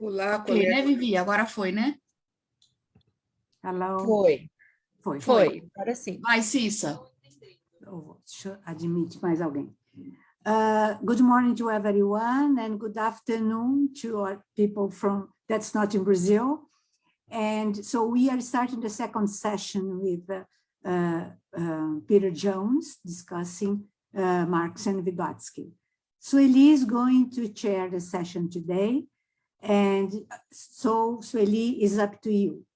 Olá, Ok, né, Vivi? Agora foi, né? Hello. Foi. Agora sim. Vai, Cissa. Deixa eu admitir mais alguém. Good morning to everyone and good afternoon to our people from that's not in Brazil. And so we are starting the second session with Peter Jones discussing Marx and Vygotsky. Sueli is going to chair the session today. And so Sueli is up to you.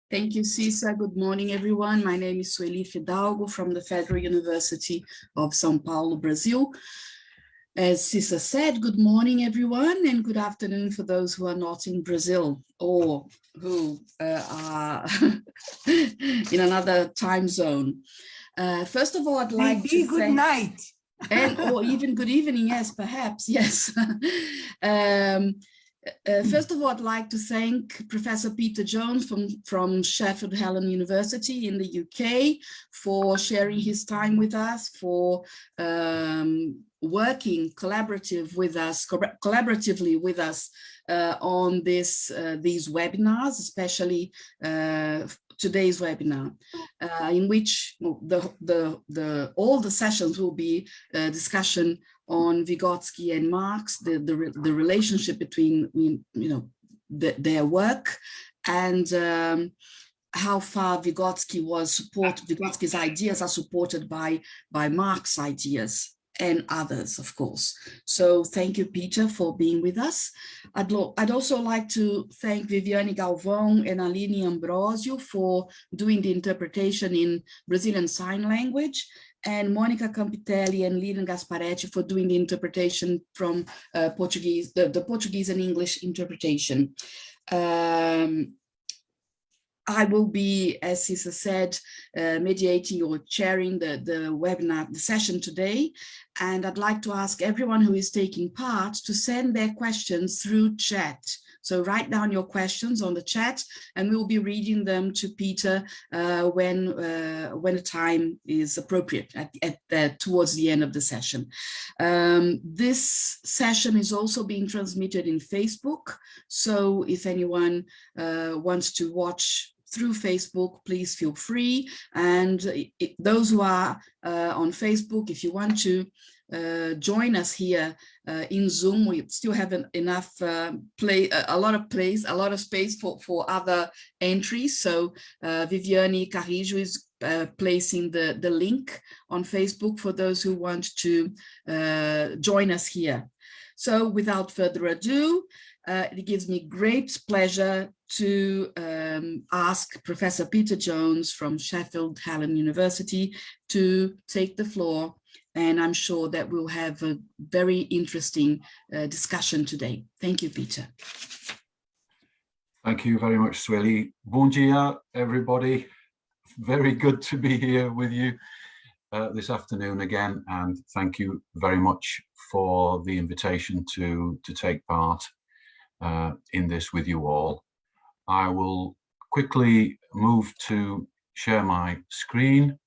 Thank you, Cissa. Good morning, everyone. My name is Sueli Fidalgo from the Federal University of São Paulo, Brazil. As Cissa said, good morning, everyone, and good afternoon for those who are not in Brazil or who are in another time zone. First of all, I'd like to good thank... night. Or even good evening, yes, perhaps, yes. First of all, I'd like to thank Professor Peter Jones from Sheffield Hallam University in the UK for sharing his time with us, for working collaboratively with us on these webinars, especially today's webinar, in which all the sessions will be a discussion on Vygotsky and Marx, the relationship between their work, and how far Vygotsky's ideas are supported by Marx's ideas and others, of course. So thank you, Peter, for being with us. I'd also like to thank Viviane Galvão and Aline Ambrosio for doing the interpretation in Brazilian Sign Language, and Monica Campitelli and Lilian Gasparetti for doing the interpretation from Portuguese, the Portuguese and English interpretation. I will be, as Cissa said, mediating or chairing the webinar, the session today. And I'd like to ask everyone who is taking part to send their questions through chat. So write down your questions on the chat and we will be reading them to Peter when the time is appropriate towards the end of the session. This session is also being transmitted in Facebook. So if anyone wants to watch through Facebook, please feel free. And those who are on Facebook, if you want to join us here in Zoom, we still have enough a lot of space for other entries. So Viviane Carrijo is placing the link on Facebook for those who want to join us here. So without further ado, it gives me great pleasure to ask Professor Peter Jones from Sheffield Hallam University to take the floor, and I'm sure that we'll have a very interesting discussion today. Thank you, Peter. Thank you very much, Sueli. Bom dia, everybody. Very good to be here with you this afternoon again, and thank you very much for the invitation to take part in this with you all. I will quickly move to share my screen.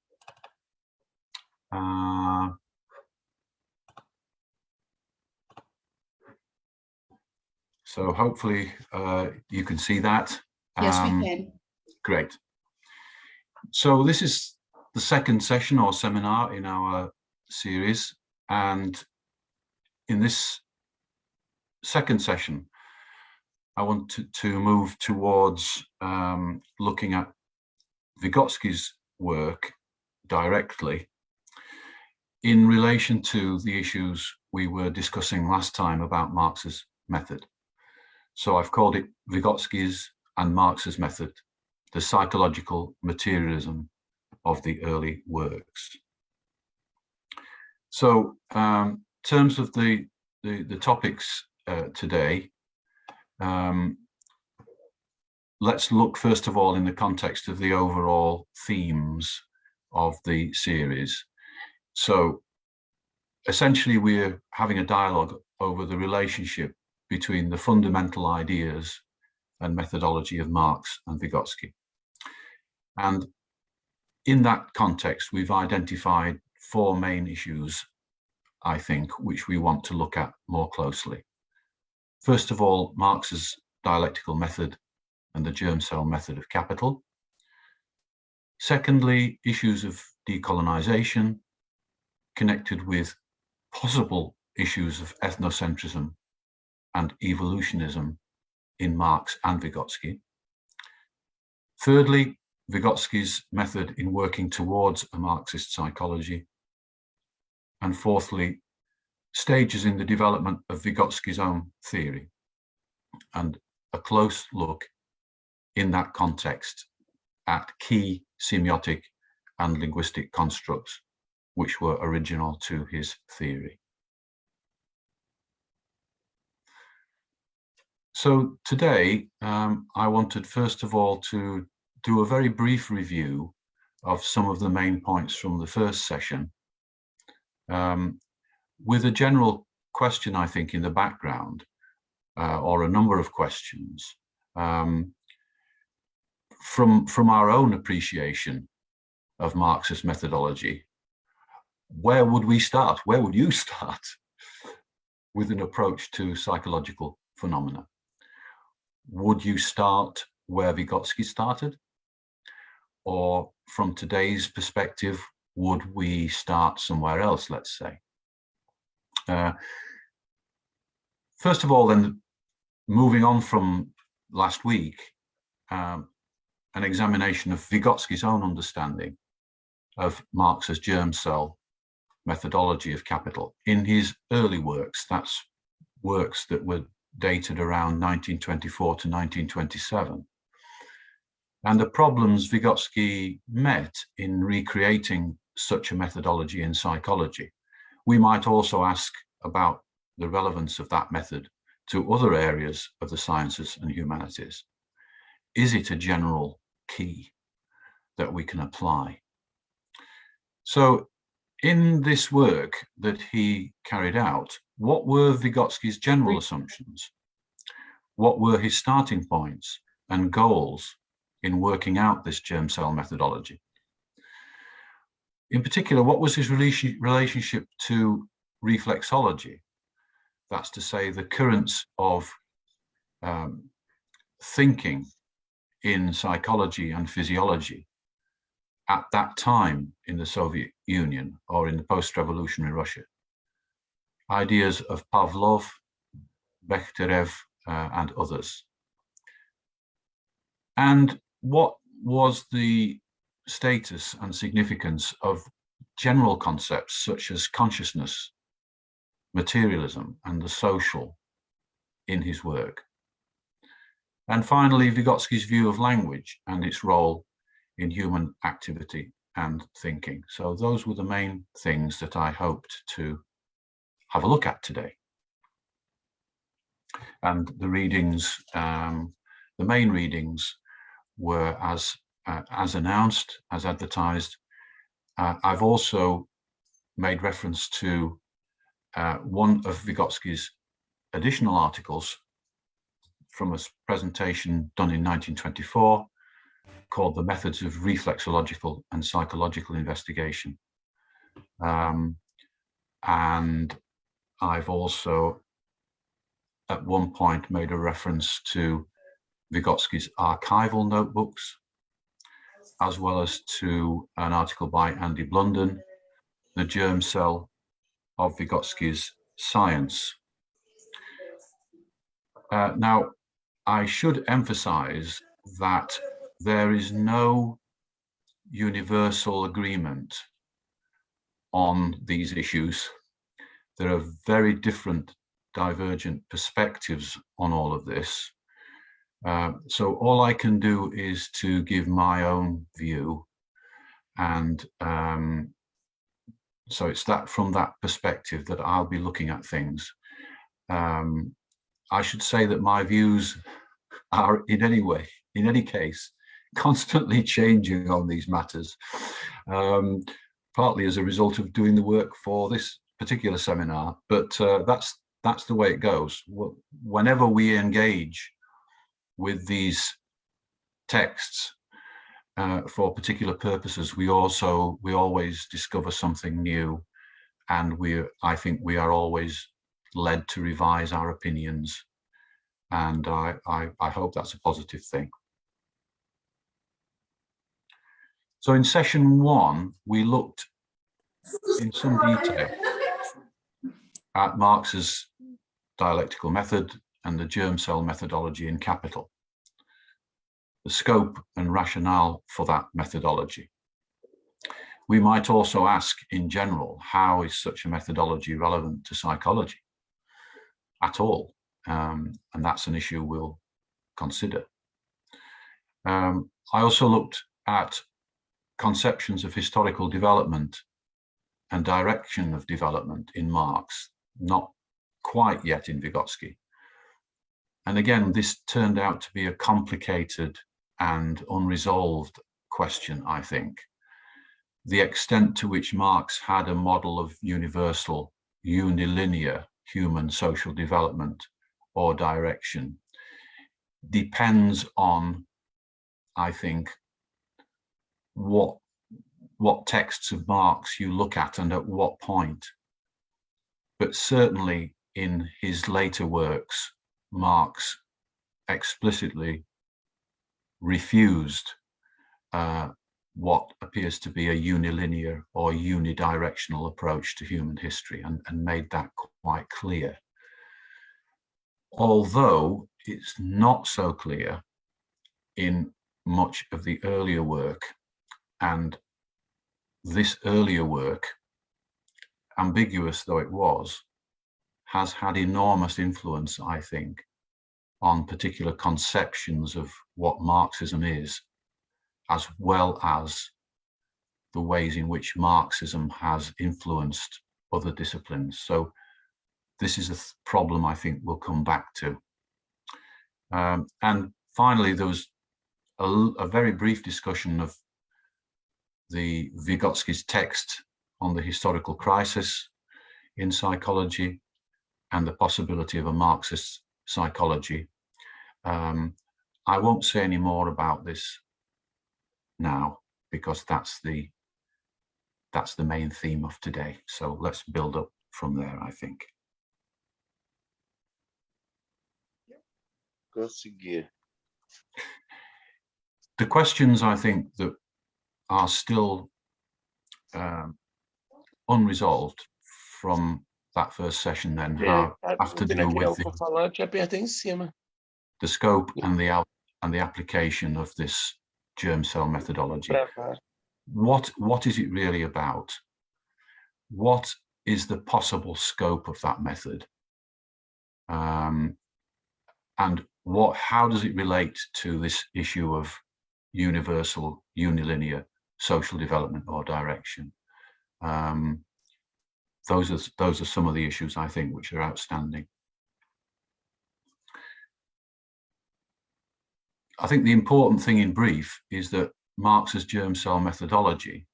So hopefully you can see that. Yes, we can. Great. So this is the second session or seminar in our series, and in this second session I want to move towards looking at Vygotsky's work directly in relation to the issues we were discussing last time about Marx's method. So I've called it Vygotsky's and Marx's method, the psychological materialism of the early works. So in terms of the topics today, let's look first of all in the context of the overall themes of the series. So essentially we're having a dialogue over the relationship between the fundamental ideas and methodology of Marx and Vygotsky. And in that context, we've identified four main issues, I think, which we want to look at more closely. First of all, Marx's dialectical method and the germ cell method of capital. Secondly, issues of decolonization connected with possible issues of ethnocentrism and evolutionism in Marx and Vygotsky. Thirdly, Vygotsky's method in working towards a Marxist psychology. And fourthly, stages in the development of Vygotsky's own theory, and a close look in that context at key semiotic and linguistic constructs which were original to his theory. So today, I wanted first of all to do a very brief review of some of the main points from the first session, with a general question, I think, in the background, or a number of questions, from our own appreciation of Marxist methodology. Where would we start? Where would you start with an approach to psychological phenomena? Would you start where Vygotsky started? Or from today's perspective, would we start somewhere else, let's say? First of all, then, moving on from last week, an examination of Vygotsky's own understanding of Marx's germ cell methodology of capital in his early works. That's works that were dated around 1924 to 1927. And the problems Vygotsky met in recreating such a methodology in psychology. We might also ask about the relevance of that method to other areas of the sciences and humanities. Is it a general key that we can apply? So in this work that he carried out, what were Vygotsky's general assumptions? What were his starting points and goals in working out this germ cell methodology? In particular, what was his relationship to reflexology? That's to say, the currents of thinking in psychology and physiology at that time in the Soviet Union or in the post-revolutionary Russia. Ideas of Pavlov, Bechterev, and others. And what was the status and significance of general concepts such as consciousness, materialism, and the social in his work? And finally, Vygotsky's view of language and its role in human activity and thinking. So those were the main things that I hoped to have a look at today. And the readings, the main readings were as announced, as advertised. I've also made reference to one of Vygotsky's additional articles from a presentation done in 1924 called The Methods of Reflexological and Psychological Investigation. And I've also at one point made a reference to Vygotsky's archival notebooks, as well as to an article by Andy Blunden, The Germ Cell of Vygotsky's Science. Now, I should emphasize that there is no universal agreement on these issues. There are very different divergent perspectives on all of this. So all I can do is to give my own view. And so it's that from that perspective that I'll be looking at things. I should say that my views are in any case, constantly changing on these matters, partly as a result of doing the work for this particular seminar, but that's the way it goes. Whenever we engage with these texts for particular purposes, we always discover something new, and I think we are always led to revise our opinions And I hope that's a positive thing. So in session 1, we looked in some detail at Marx's dialectical method and the germ cell methodology in Capital, the scope and rationale for that methodology. We might also ask in general, how is such a methodology relevant to psychology at all? And that's an issue we'll consider. I also looked at conceptions of historical development and direction of development in Marx, not quite yet in Vygotsky. And again, this turned out to be a complicated and unresolved question, I think. The extent to which Marx had a model of universal, unilinear human social development or direction depends on, I think, what texts of Marx you look at and at what point. But certainly in his later works, Marx explicitly refused what appears to be a unilinear or unidirectional approach to human history, and made that quite clear. Although it's not so clear in much of the earlier work, and this earlier work, ambiguous though it was, has had enormous influence, I think, on particular conceptions of what Marxism is, as well as the ways in which Marxism has influenced other disciplines. So this is a problem I think we'll come back to. And finally, there was a very brief discussion of the Vygotsky's text on the historical crisis in psychology and the possibility of a Marxist psychology. I won't say any more about this now, because that's the main theme of today. So let's build up from there, I think. Conseguir. The questions I think that are still unresolved from that first session then have to do with the scope and the application of this germ cell methodology. What is it really about? What is the possible scope of that method? And how does it relate to this issue of universal, unilinear social development or direction? Those are some of the issues, I think, which are outstanding. I think the important thing in brief is that Marx's germ cell methodology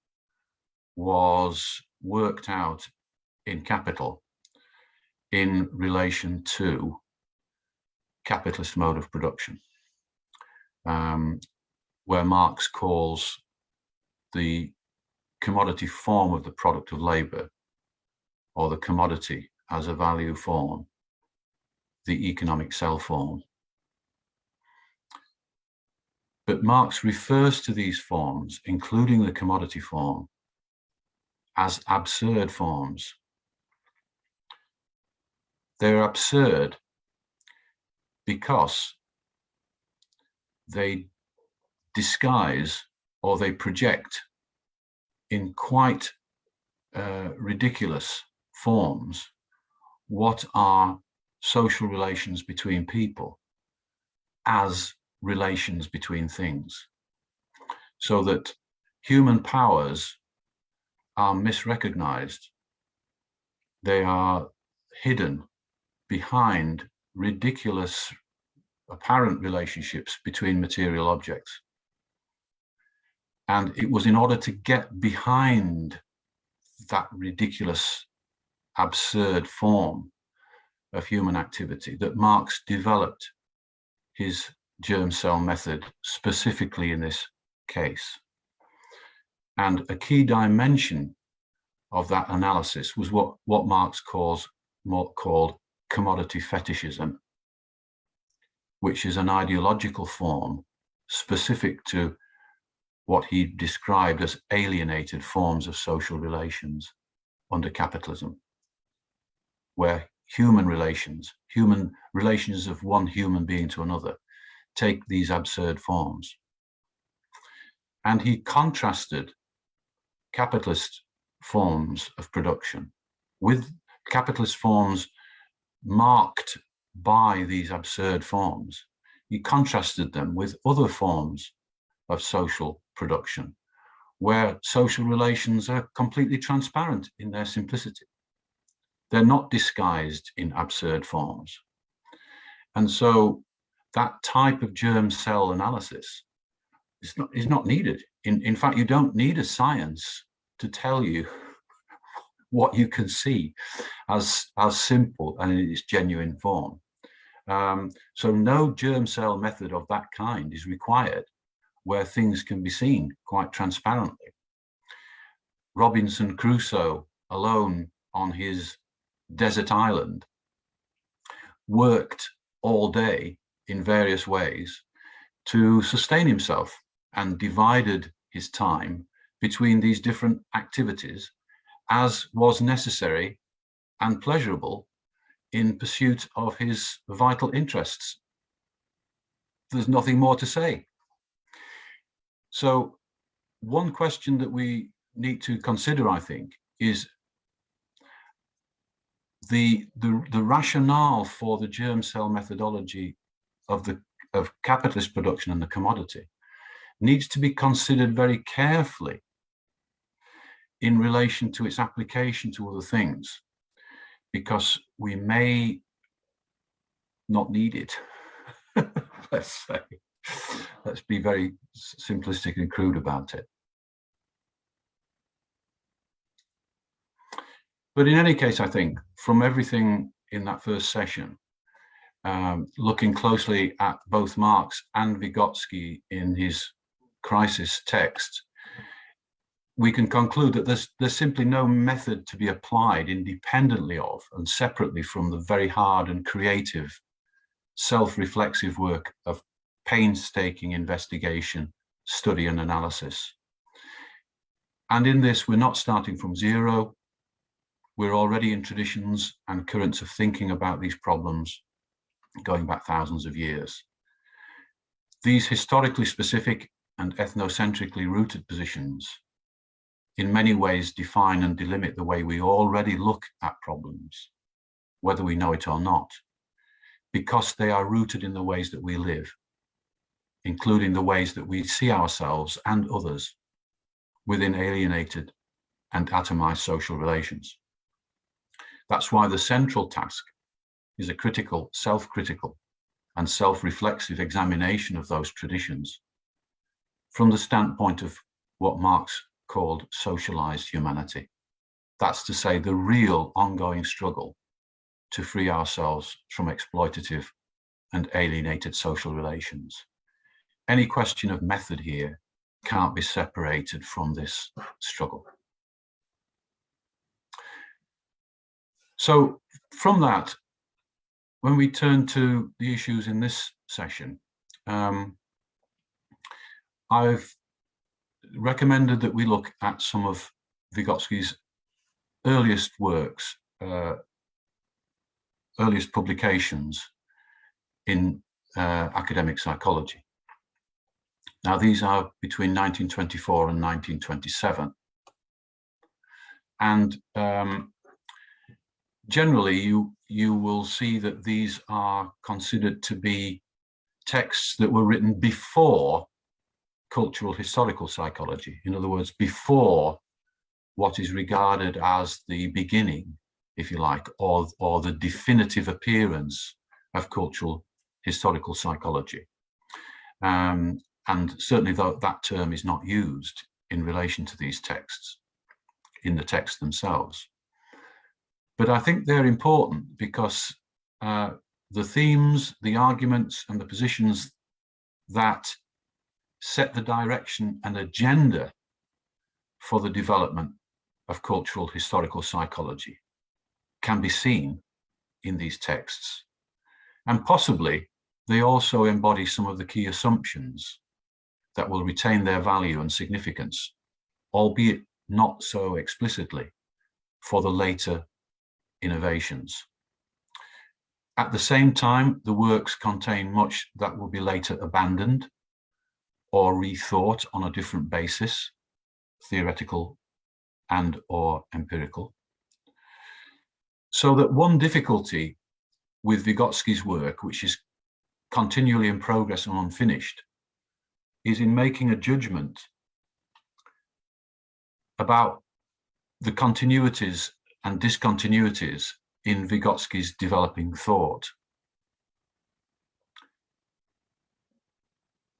was worked out in Capital in relation to capitalist mode of production, where Marx calls the commodity form of the product of labor, or the commodity as a value form, the economic cell form. But Marx refers to these forms, including the commodity form, as absurd forms. They're absurd because they disguise or they project in quite ridiculous forms what are social relations between people as relations between things, so that human powers are misrecognized. They are hidden behind ridiculous apparent relationships between material objects. And it was in order to get behind that ridiculous, absurd form of human activity that Marx developed his germ cell method specifically in this case. And a key dimension of that analysis was what Marx called commodity fetishism. which is an ideological form specific to what he described as alienated forms of social relations under capitalism, where human relations of one human being to another, take these absurd forms. And he contrasted capitalist forms of production with capitalist forms marked by these absurd forms. He contrasted them with other forms of social production, where social relations are completely transparent in their simplicity. They're not disguised in absurd forms. And so that type of germ cell analysis is not needed. In fact, you don't need a science to tell you what you can see as simple and in its genuine form. So no germ cell method of that kind is required, where things can be seen quite transparently. Robinson Crusoe, alone on his desert island, worked all day in various ways to sustain himself and divided his time between these different activities as was necessary and pleasurable in pursuit of his vital interests. There's nothing more to say. So one question that we need to consider, I think, is the rationale for the germ cell methodology of capitalist production and the commodity needs to be considered very carefully in relation to its application to other things, because we may not need it. Let's say, let's be very simplistic and crude about it. But in any case, I think from everything in that first session, looking closely at both Marx and Vygotsky in his crisis text, we can conclude that there's simply no method to be applied independently of and separately from the very hard and creative self-reflexive work of painstaking investigation, study and analysis. And in this, we're not starting from zero. We're already in traditions and currents of thinking about these problems going back thousands of years. These historically specific and ethnocentrically rooted positions in many ways define and delimit the way we already look at problems, whether we know it or not, because they are rooted in the ways that we live, including the ways that we see ourselves and others within alienated and atomized social relations. That's why the central task is a critical, self-critical and self-reflexive examination of those traditions from the standpoint of what Marx called socialized humanity. That's to say, the real ongoing struggle to free ourselves from exploitative and alienated social relations. Any question of method here can't be separated from this struggle. So from that, when we turn to the issues in this session, I've recommended that we look at some of Vygotsky's earliest works, earliest publications in academic psychology. Now, these are between 1924 and 1927. And generally, you will see that these are considered to be texts that were written before cultural historical psychology. In other words, before what is regarded as the beginning, if you like, or the definitive appearance of cultural historical psychology. And certainly that term is not used in relation to these texts, in the texts themselves. But I think they're important because the themes, the arguments, and the positions that set the direction and agenda for the development of cultural historical psychology can be seen in these texts. And possibly they also embody some of the key assumptions that will retain their value and significance, albeit not so explicitly, for the later innovations. At the same time, the works contain much that will be later abandoned or rethought on a different basis, theoretical and or empirical. So that one difficulty with Vygotsky's work, which is continually in progress and unfinished, is in making a judgment about the continuities and discontinuities in Vygotsky's developing thought.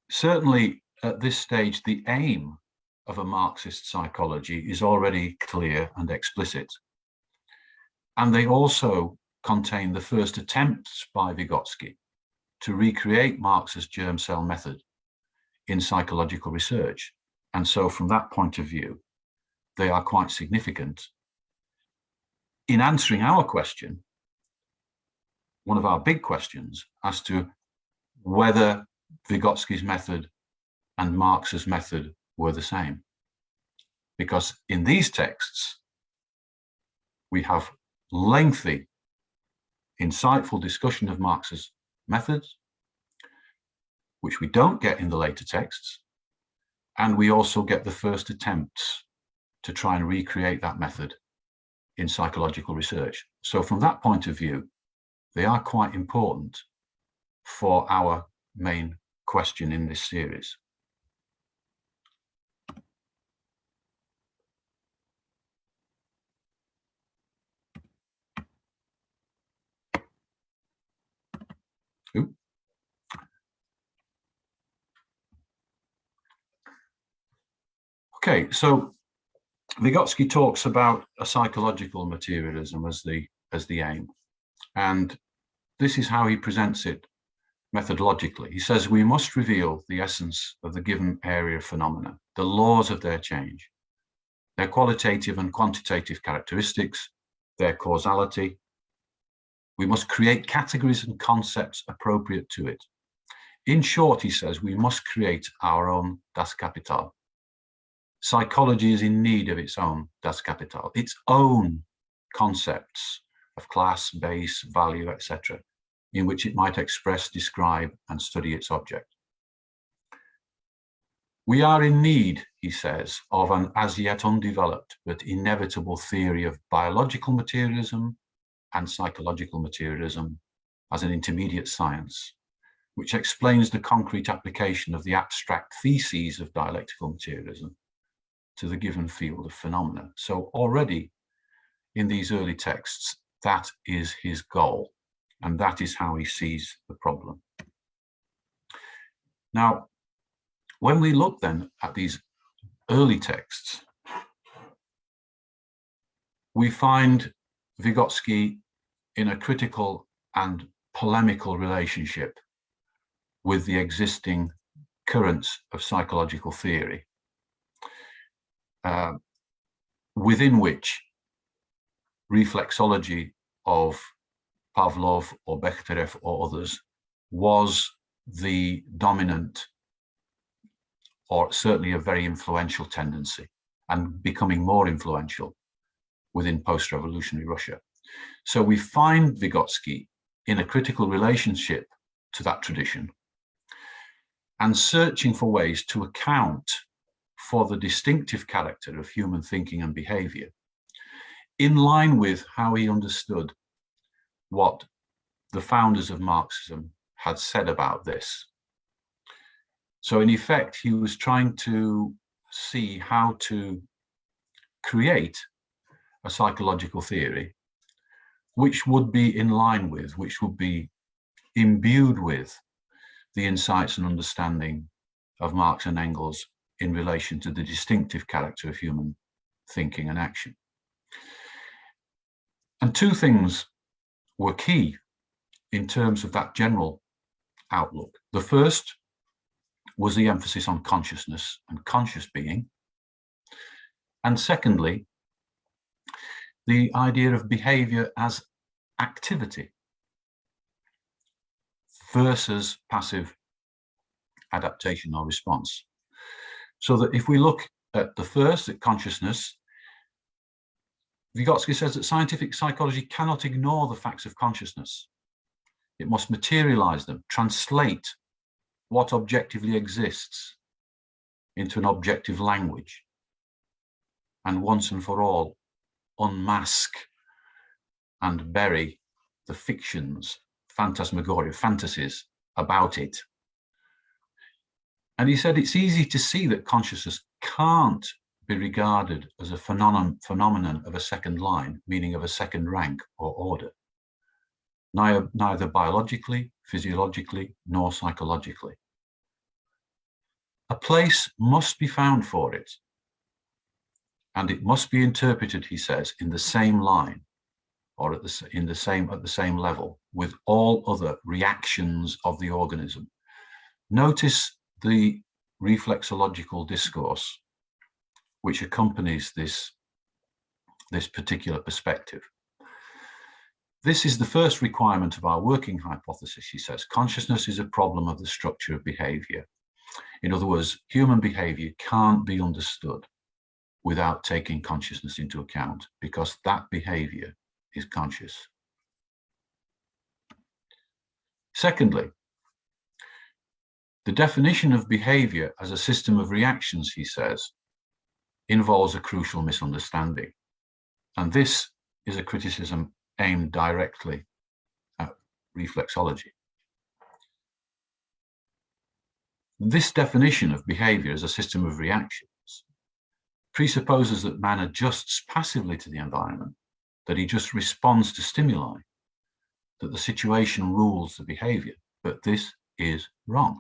Certainly at this stage, the aim of a Marxist psychology is already clear and explicit. And they also contain the first attempts by Vygotsky to recreate Marx's germ cell method in psychological research. And so from that point of view, they are quite significant in answering our question, one of our big questions, as to whether Vygotsky's method and Marx's method were the same. Because in these texts, we have lengthy, insightful discussion of Marx's methods, which we don't get in the later texts. And we also get the first attempts to try and recreate that method in psychological research. So from that point of view, they are quite important for our main question in this series. Ooh. Okay, so Vygotsky talks about a psychological materialism as the aim, and this is how he presents it methodologically. He says we must reveal the essence of the given area of phenomena, the laws of their change, their qualitative and quantitative characteristics, their causality. We must create categories and concepts appropriate to it. In short, he says, we must create our own Das Kapital. Psychology is in need of its own Das Kapital, its own concepts of class, base, value, etc., in which it might express, describe, and study its object. We are in need, he says, of an as yet undeveloped but inevitable theory of biological materialism and psychological materialism as an intermediate science, which explains the concrete application of the abstract theses of dialectical materialism to the given field of phenomena. So already in these early texts, that is his goal, and that is how he sees the problem. Now, when we look then at these early texts, we find Vygotsky in a critical and polemical relationship with the existing currents of psychological theory, within which reflexology of Pavlov or Bechterev or others was the dominant, or certainly a very influential tendency, and becoming more influential within post-revolutionary Russia. So we find Vygotsky in a critical relationship to that tradition and searching for ways to account for the distinctive character of human thinking and behavior, in line with how he understood what the founders of Marxism had said about this. So in effect, he was trying to see how to create a psychological theory which would be in line with, which would be imbued with the insights and understanding of Marx and Engels in relation to the distinctive character of human thinking and action. And two things were key in terms of that general outlook. The first was the emphasis on consciousness and conscious being. And secondly, the idea of behavior as activity. versus passive adaptation or response. So that if we look at the first, at consciousness, Vygotsky says that scientific psychology cannot ignore the facts of consciousness. It must materialize them, translate what objectively exists into an objective language, and once and for all, unmask and bury the fictions, phantasmagoria, fantasies about it. And he said it's easy to see that consciousness can't be regarded as a phenomenon of a second line, meaning of a second rank or order, neither biologically, physiologically, nor psychologically. A place must be found for it, and it must be interpreted, he says, in the same line, or at the same level with all other reactions of the organism. Notice the reflexological discourse which accompanies this particular perspective. This is the first requirement of our working hypothesis, he says. Consciousness is a problem of the structure of behavior. In other words, human behavior can't be understood without taking consciousness into account, because that behavior is conscious. Secondly, the definition of behavior as a system of reactions, he says, involves a crucial misunderstanding. And this is a criticism aimed directly at reflexology. This definition of behavior as a system of reactions presupposes that man adjusts passively to the environment, that he just responds to stimuli, that the situation rules the behavior. But this is wrong.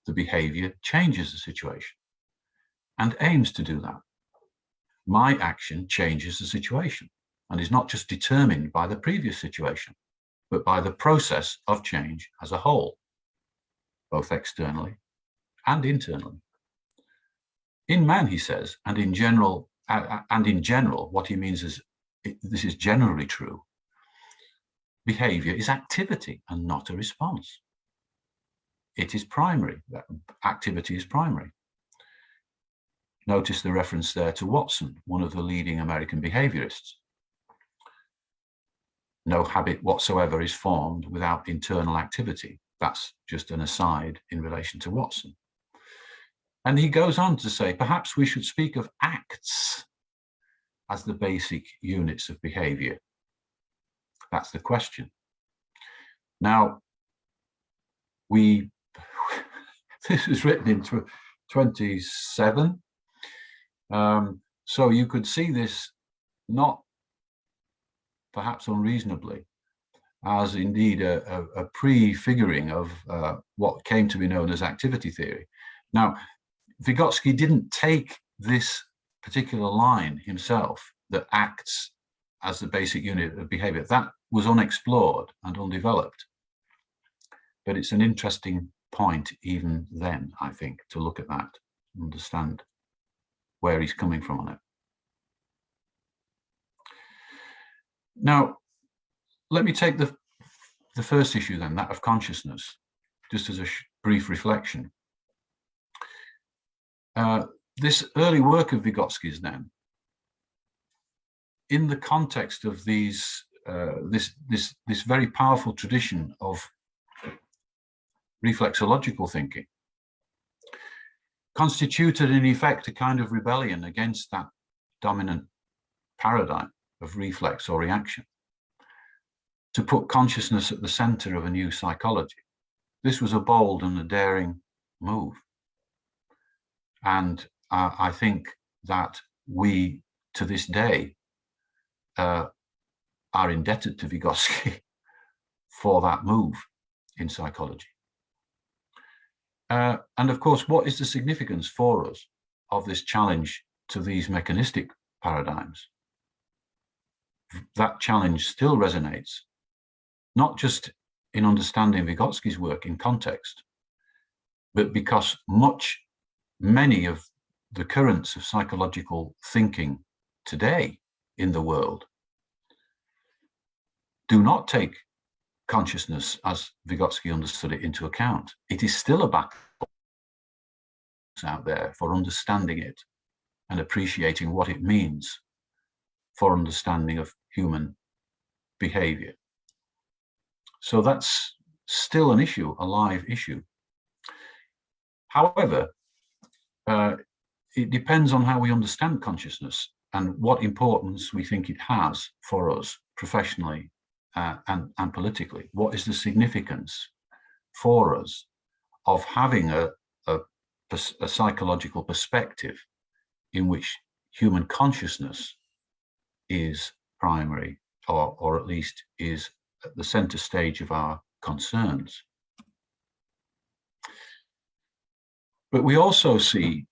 The behavior changes the situation and aims to do that. My action changes the situation and is not just determined by the previous situation, but by the process of change as a whole, both externally and internally. In man, he says, and in general, what he means is, this is generally true, behavior is activity and not a response. It is primary. Activity is primary. Notice the reference there to Watson, one of the leading American behaviorists. No habit whatsoever is formed without internal activity. That's just an aside in relation to Watson. And he goes on to say, perhaps we should speak of acts as the basic units of behavior. That's the question. Now, this is written in 27. So you could see this not perhaps unreasonably as indeed a prefiguring of what came to be known as activity theory. Now, Vygotsky didn't take this particular line himself, that acts as the basic unit of behavior. That was unexplored and undeveloped. But it's an interesting point even then, I think, to look at that, understand where he's coming from on it. Now, let me take the first issue then, that of consciousness, just as a brief reflection. This early work of Vygotsky's then, in the context of this very powerful tradition of reflexological thinking, constituted in effect a kind of rebellion against that dominant paradigm of reflex or reaction, to put consciousness at the center of a new psychology. This was a bold and a daring move. And I think that we, to this day, are indebted to Vygotsky for that move in psychology. And of course, what is the significance for us of this challenge to these mechanistic paradigms? That challenge still resonates, not just in understanding Vygotsky's work in context, but because many of the currents of psychological thinking today in the world do not take consciousness as Vygotsky understood it into account. It is still a battle out there for understanding it and appreciating what it means for understanding of human behavior. So that's still an issue, a live issue. However, it depends on how we understand consciousness and what importance we think it has for us professionally and politically. What is the significance for us of having a psychological perspective in which human consciousness is primary, or at least is at the center stage of our concerns. But we also see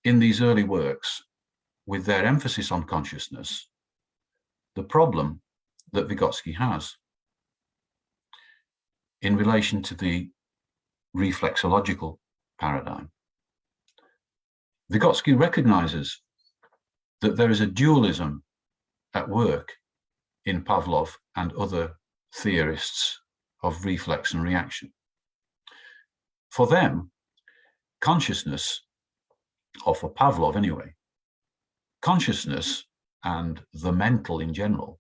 in these early works, with their emphasis on consciousness, the problem that Vygotsky has in relation to the reflexological paradigm. Vygotsky recognizes that there is a dualism at work in Pavlov and other theorists of reflex and reaction. For them, consciousness, or for Pavlov anyway, consciousness and the mental in general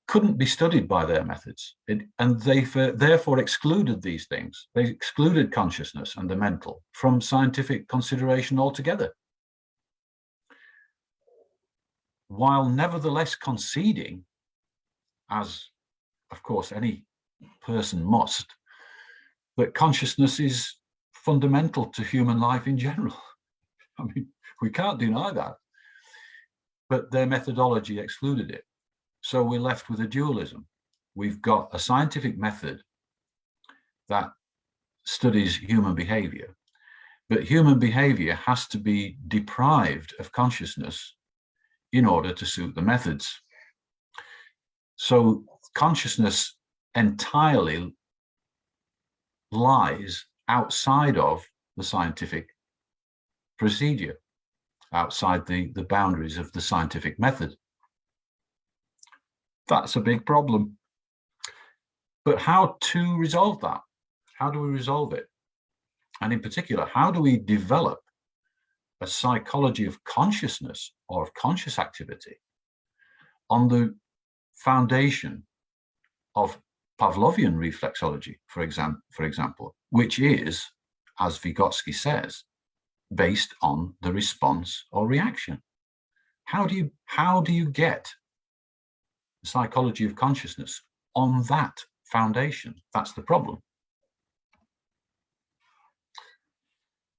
couldn't be studied by their methods, and they therefore excluded these things. They excluded consciousness and the mental from scientific consideration altogether, while nevertheless conceding, as of course any person must, that consciousness is fundamental to human life in general. I mean, we can't deny that, but their methodology excluded it. So we're left with a dualism. We've got a scientific method that studies human behavior, but human behavior has to be deprived of consciousness in order to suit the methods. So consciousness entirely lies outside of the scientific procedure, outside the boundaries of the scientific method. That's a big problem. But how to resolve that? How do we resolve it? And in particular, how do we develop a psychology of consciousness or of conscious activity on the foundation of Pavlovian reflexology, for example, which is, as Vygotsky says, based on the response or reaction? How do you get the psychology of consciousness on that foundation? That's the problem.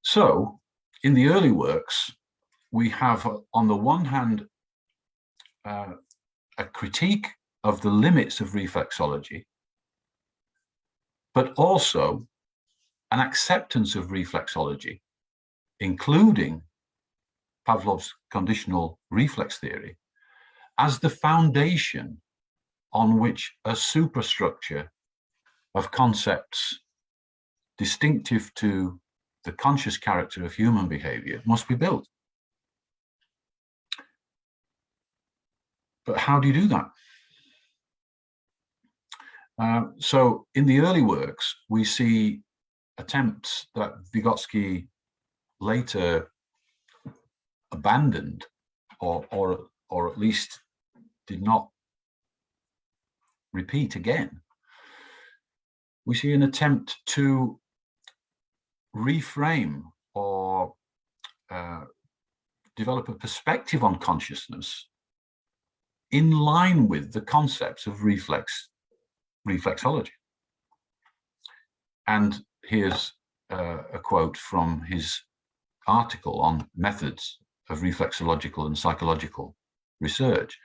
So in the early works, we have, on the one hand, a critique of the limits of reflexology, but also an acceptance of reflexology, including Pavlov's conditional reflex theory, as the foundation on which a superstructure of concepts distinctive to the conscious character of human behavior must be built. But how do you do that? So in the early works, we see attempts that Vygotsky later abandoned, or at least did not repeat again. We see an attempt to reframe or develop a perspective on consciousness in line with the concepts of reflexology. And here's a quote from his article on methods of reflexological and psychological research: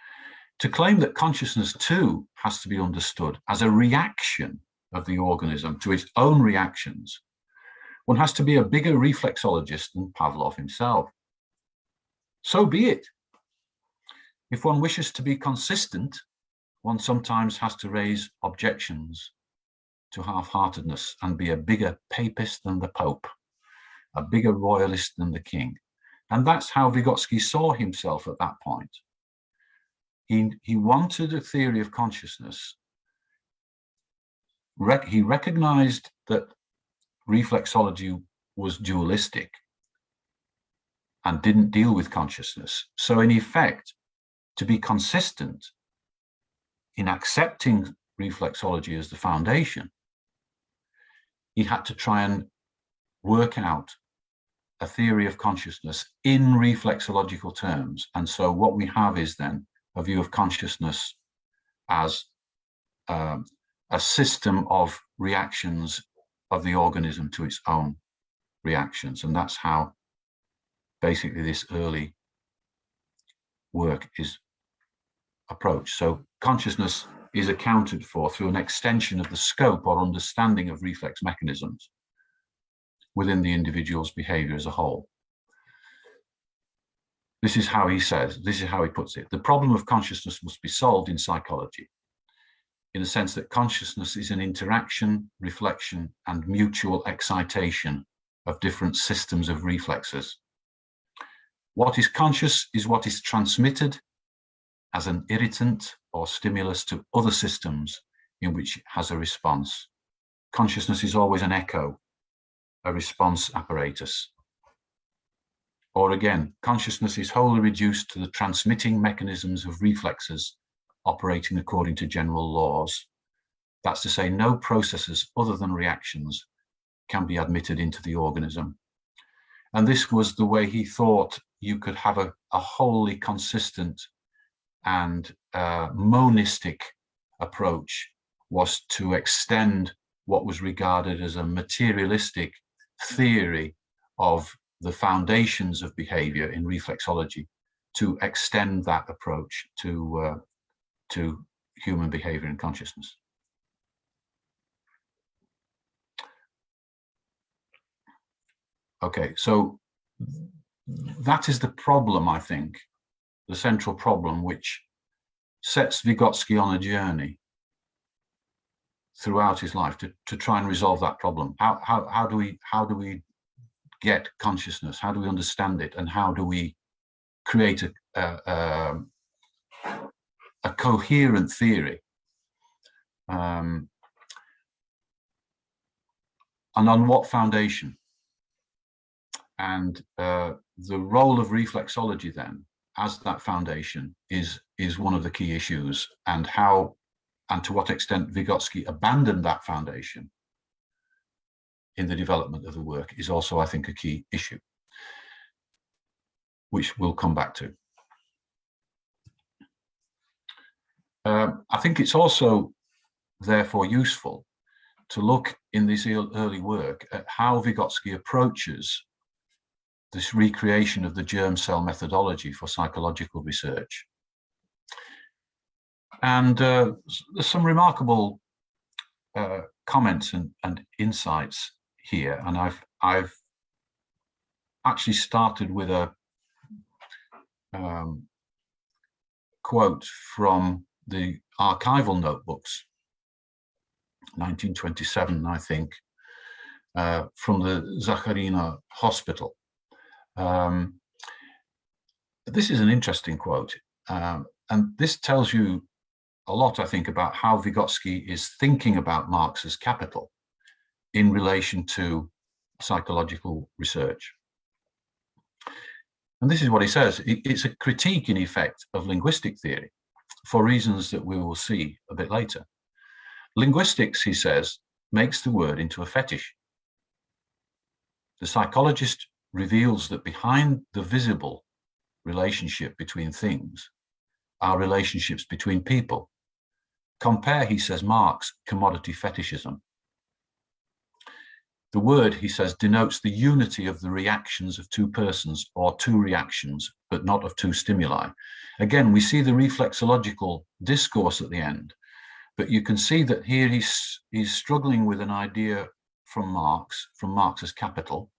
to claim that consciousness too has to be understood as a reaction of the organism to its own reactions, one has to be a bigger reflexologist than Pavlov himself. So be it. If one wishes to be consistent, one sometimes has to raise objections to half-heartedness and be a bigger papist than the Pope, a bigger royalist than the king. And that's how Vygotsky saw himself at that point. He wanted a theory of consciousness he recognized that reflexology was dualistic and didn't deal with consciousness. So in effect, to be consistent in accepting reflexology as the foundation, he had to try and work out a theory of consciousness in reflexological terms. And so what we have is then a view of consciousness as a system of reactions of the organism to its own reactions. And that's how basically this early work is approached. So consciousness is accounted for through an extension of the scope or understanding of reflex mechanisms within the individual's behavior as a whole. This is how he says, this is how he puts it. The problem of consciousness must be solved in psychology, in the sense that consciousness is an interaction, reflection, and mutual excitation of different systems of reflexes. What is conscious is what is transmitted as an irritant or stimulus to other systems in which it has a response. Consciousness is always an echo, a response apparatus. Or again, consciousness is wholly reduced to the transmitting mechanisms of reflexes operating according to general laws. That's to say, no processes other than reactions can be admitted into the organism. And this was the way he thought you could have a wholly consistent and monistic approach, was to extend what was regarded as a materialistic theory of the foundations of behavior in reflexology, to extend that approach to human behavior and consciousness. Okay, so that is the problem, I think, the central problem, which sets Vygotsky on a journey throughout his life to try and resolve that problem. How do we get consciousness? How do we understand it? And how do we create a coherent theory? And on what foundation? And the role of reflexology then, as that foundation, is one of the key issues, and how and to what extent Vygotsky abandoned that foundation in the development of the work is also, I think, a key issue, which we'll come back to. I think it's also therefore useful to look in this early work at how Vygotsky approaches this recreation of the germ cell methodology for psychological research. And there's some remarkable comments and insights here. And I've actually started with a quote from the archival notebooks, 1927, I think, from the Zakharina Hospital. This is an interesting quote, and this tells you a lot, I think, about how Vygotsky is thinking about Marx's Capital in relation to psychological research. And this is what he says. It's a critique, in effect, of linguistic theory, for reasons that we will see a bit later. Linguistics, he says, makes the word into a fetish. The psychologist reveals that behind the visible relationship between things are relationships between people. Compare, he says, Marx, commodity fetishism. The word, he says, denotes the unity of the reactions of two persons or two reactions, but not of two stimuli. Again, we see the reflexological discourse at the end, but you can see that here he's struggling with an idea from Marx's Capital,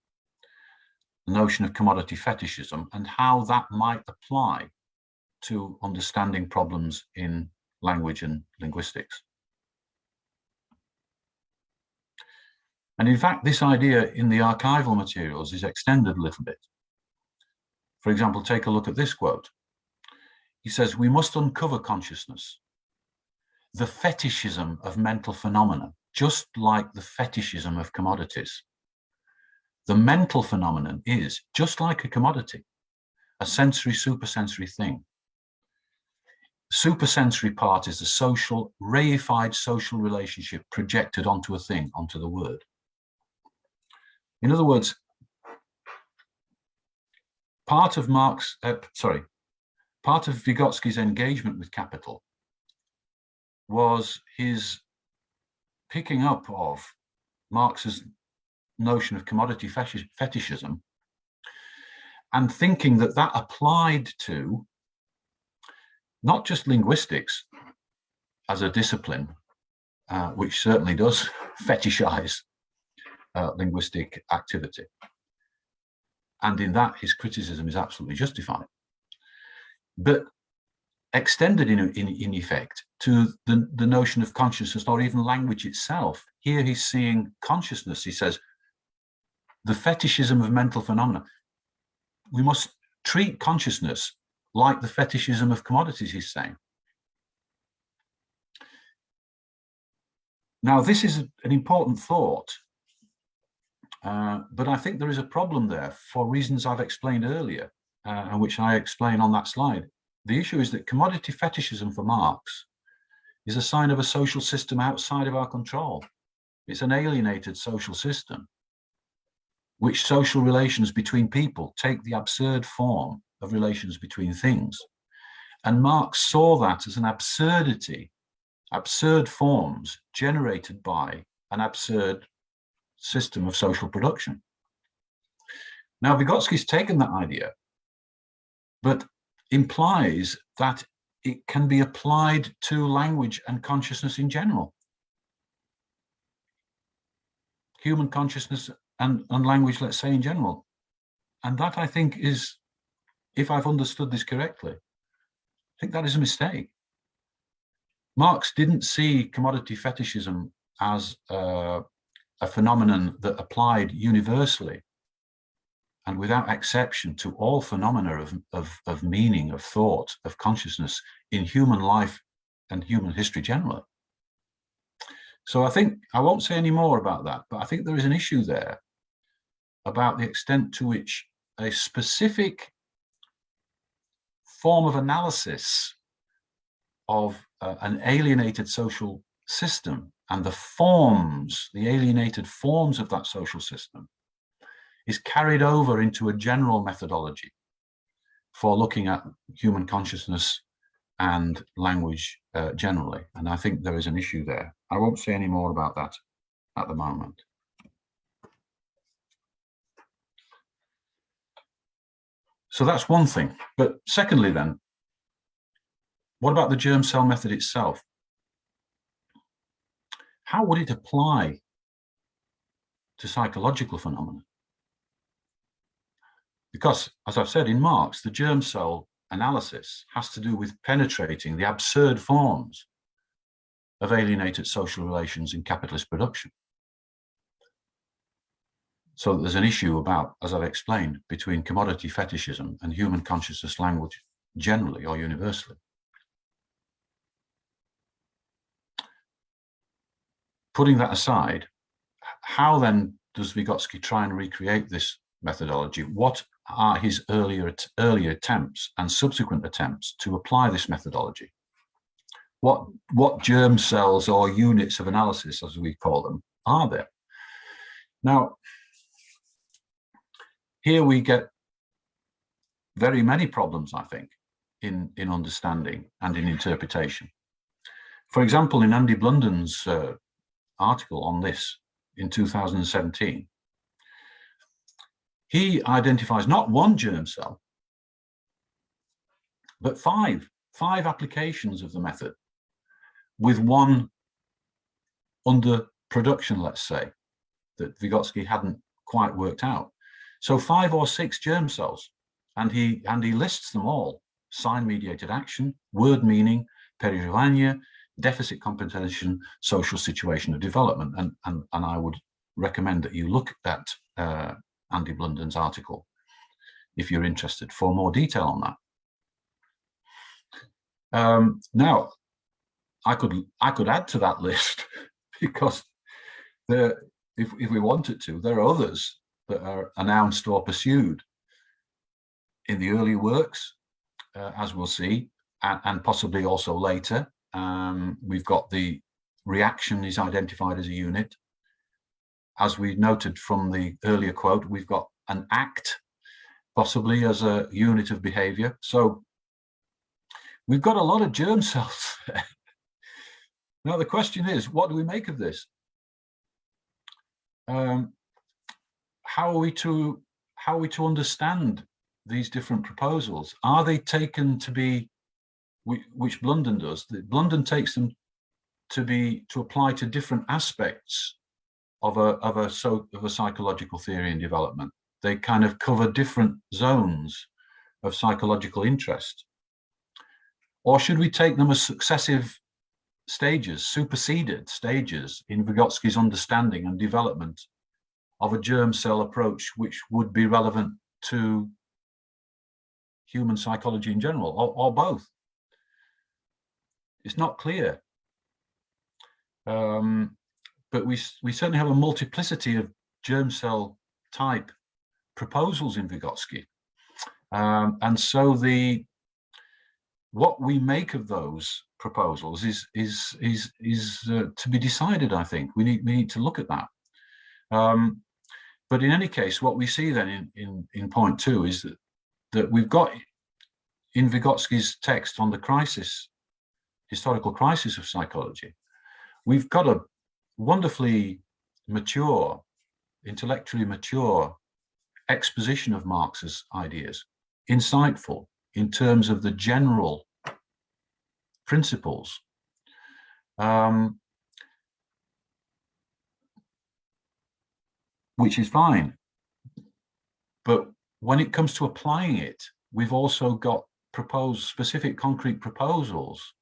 the notion of commodity fetishism, and how that might apply to understanding problems in language and linguistics. And in fact, this idea in the archival materials is extended a little bit. For example, take a look at this quote. He says, "We must uncover consciousness, the fetishism of mental phenomena, just like the fetishism of commodities. The mental phenomenon is just like a commodity, a sensory, supersensory thing. Supersensory part is the social, reified social relationship projected onto a thing, onto the word. In other words, part of Vygotsky's engagement with capital was his picking up of Marx's notion of commodity fetishism and thinking that that applied to not just linguistics as a discipline, which certainly does fetishize linguistic activity. And in that, his criticism is absolutely justified. But extended in effect to the notion of consciousness or even language itself. Here he's seeing consciousness. He says, the fetishism of mental phenomena. We must treat consciousness like the fetishism of commodities, he's saying. Now, this is an important thought, but I think there is a problem there for reasons I've explained earlier, and which I explain on that slide. The issue is that commodity fetishism for Marx is a sign of a social system outside of our control. It's an alienated social system, which social relations between people take the absurd form of relations between things. And Marx saw that as an absurdity, absurd forms generated by an absurd system of social production. Now, Vygotsky's taken that idea, but implies that it can be applied to language and consciousness in general. Human consciousness and language, let's say, in general. And that, I think, is, if I've understood this correctly, I think that is a mistake. Marx didn't see commodity fetishism as a phenomenon that applied universally and without exception to all phenomena of meaning, of thought, of consciousness in human life and human history generally. So I think, I won't say any more about that, but I think there is an issue there about the extent to which a specific form of analysis of an alienated social system and the forms, the alienated forms of that social system, is carried over into a general methodology for looking at human consciousness and language generally. And I think there is an issue there. I won't say any more about that at the moment. So that's one thing. But secondly then, what about the germ cell method itself? How would it apply to psychological phenomena? Because, as I've said, in Marx, the germ cell analysis has to do with penetrating the absurd forms of alienated social relations in capitalist production. So there's an issue about, as I've explained, between commodity fetishism and human consciousness language generally or universally. Putting that aside, how then does Vygotsky try and recreate this methodology? What are his earlier attempts and subsequent attempts to apply this methodology? What germ cells or units of analysis, as we call them, are there? Now, here we get very many problems, I think, in understanding and in interpretation. For example, in Andy Blunden's article on this in 2017, he identifies not one germ cell, but five applications of the method, with one under production, let's say, that Vygotsky hadn't quite worked out. So 5 or 6 germ cells, and he lists them all: sign-mediated action, word meaning, переживание, deficit compensation, social situation of development. And I would recommend that you look at Andy Blunden's article if you're interested for more detail on that. Now, I could add to that list because if we wanted to, there are others that are announced or pursued in the early works, as we'll see, and possibly also later. We've got the reaction is identified as a unit. As we noted from the earlier quote, we've got an act, possibly as a unit of behavior. So we've got a lot of germ cells. Now the question is, what do we make of this? How are we to understand these different proposals? Are they taken to be, which Blunden does? Blunden takes them to apply to different aspects of a psychological theory and development. They kind of cover different zones of psychological interest. Or should we take them as successive stages, superseded stages in Vygotsky's understanding and development of a germ cell approach, which would be relevant to human psychology in general, or both? It's not clear. But we certainly have a multiplicity of germ cell type proposals in Vygotsky. And so what we make of those proposals is to be decided, I think. We need to look at that. But in any case, what we see then in point 2 is that we've got in Vygotsky's text on the historical crisis of psychology, we've got a wonderfully mature, intellectually mature exposition of Marx's ideas, insightful in terms of the general principles. Which is fine. But when it comes to applying it, we've also got specific concrete proposals,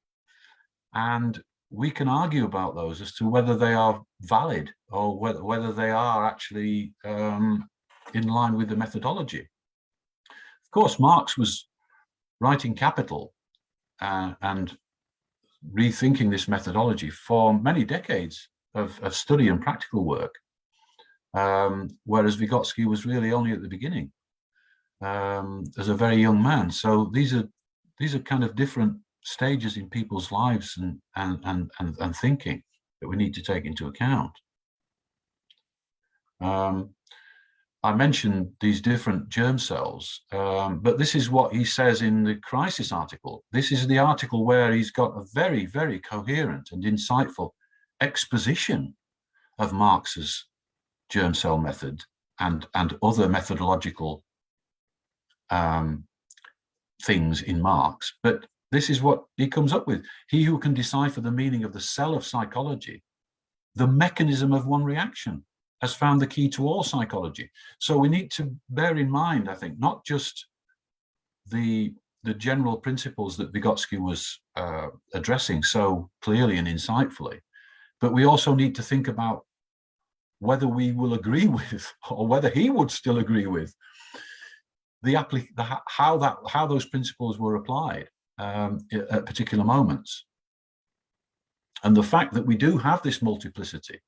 and we can argue about those as to whether they are valid or whether they are actually in line with the methodology. Of course, Marx was writing Capital and rethinking this methodology for many decades of study and practical work, whereas Vygotsky was really only at the beginning as a very young man. So these are kind of different stages in people's lives and thinking that we need to take into account. I mentioned these different germ cells, but this is what he says in the Crisis article. This is the article where he's got a very, very coherent and insightful exposition of Marx's germ cell method and other methodological things in Marx. But this is what he comes up with. He who can decipher the meaning of the cell of psychology, the mechanism of one reaction, has found the key to all psychology. So we need to bear in mind, I think, not just the general principles that Vygotsky was addressing so clearly and insightfully, but we also need to think about whether we will agree with, or whether he would still agree with, how those principles were applied at particular moments. And the fact that we do have this multiplicity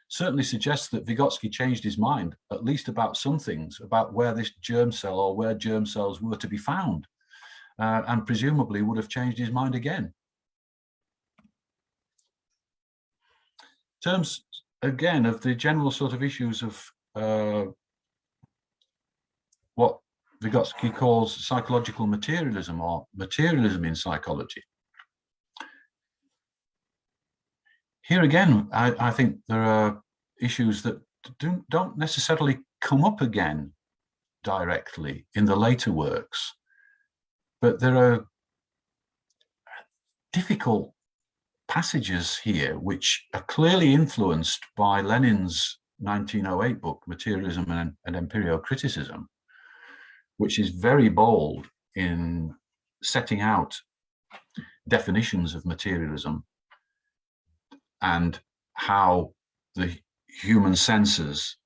certainly suggests that Vygotsky changed his mind, at least about some things, about where this germ cell or where germ cells were to be found, and presumably would have changed his mind again. In terms, again, of the general sort of issues of what Vygotsky calls psychological materialism, or materialism in psychology. Here again, I think there are issues that don't necessarily come up again directly in the later works, but there are difficult passages here which are clearly influenced by Lenin's 1908 book, Materialism and Empirio-Criticism, which is very bold in setting out definitions of materialism and how the human senses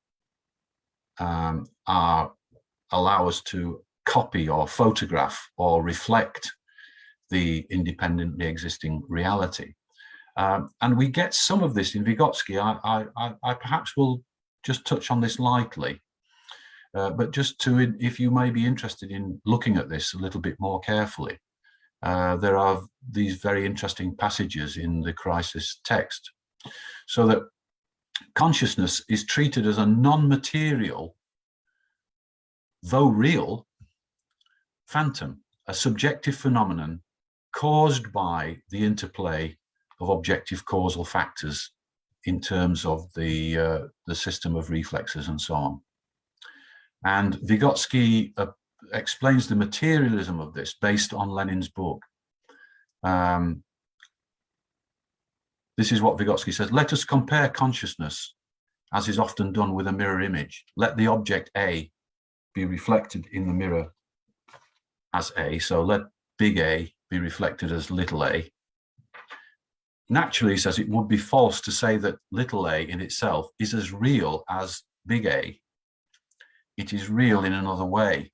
allow us to copy or photograph or reflect the independently existing reality. And we get some of this in Vygotsky. I perhaps will just touch on this lightly, but just to, if you may be interested in looking at this a little bit more carefully, there are these very interesting passages in the Crisis text, so that consciousness is treated as a non-material, though real, phantom, a subjective phenomenon caused by the interplay of objective causal factors in terms of the system of reflexes and so on. And Vygotsky explains the materialism of this based on Lenin's book. This is what Vygotsky says: let us compare consciousness, as is often done, with a mirror image. Let the object A be reflected in the mirror as A, so let big A be reflected as little a. Naturally, he says, it would be false to say that little a in itself is as real as big A. It is real in another way.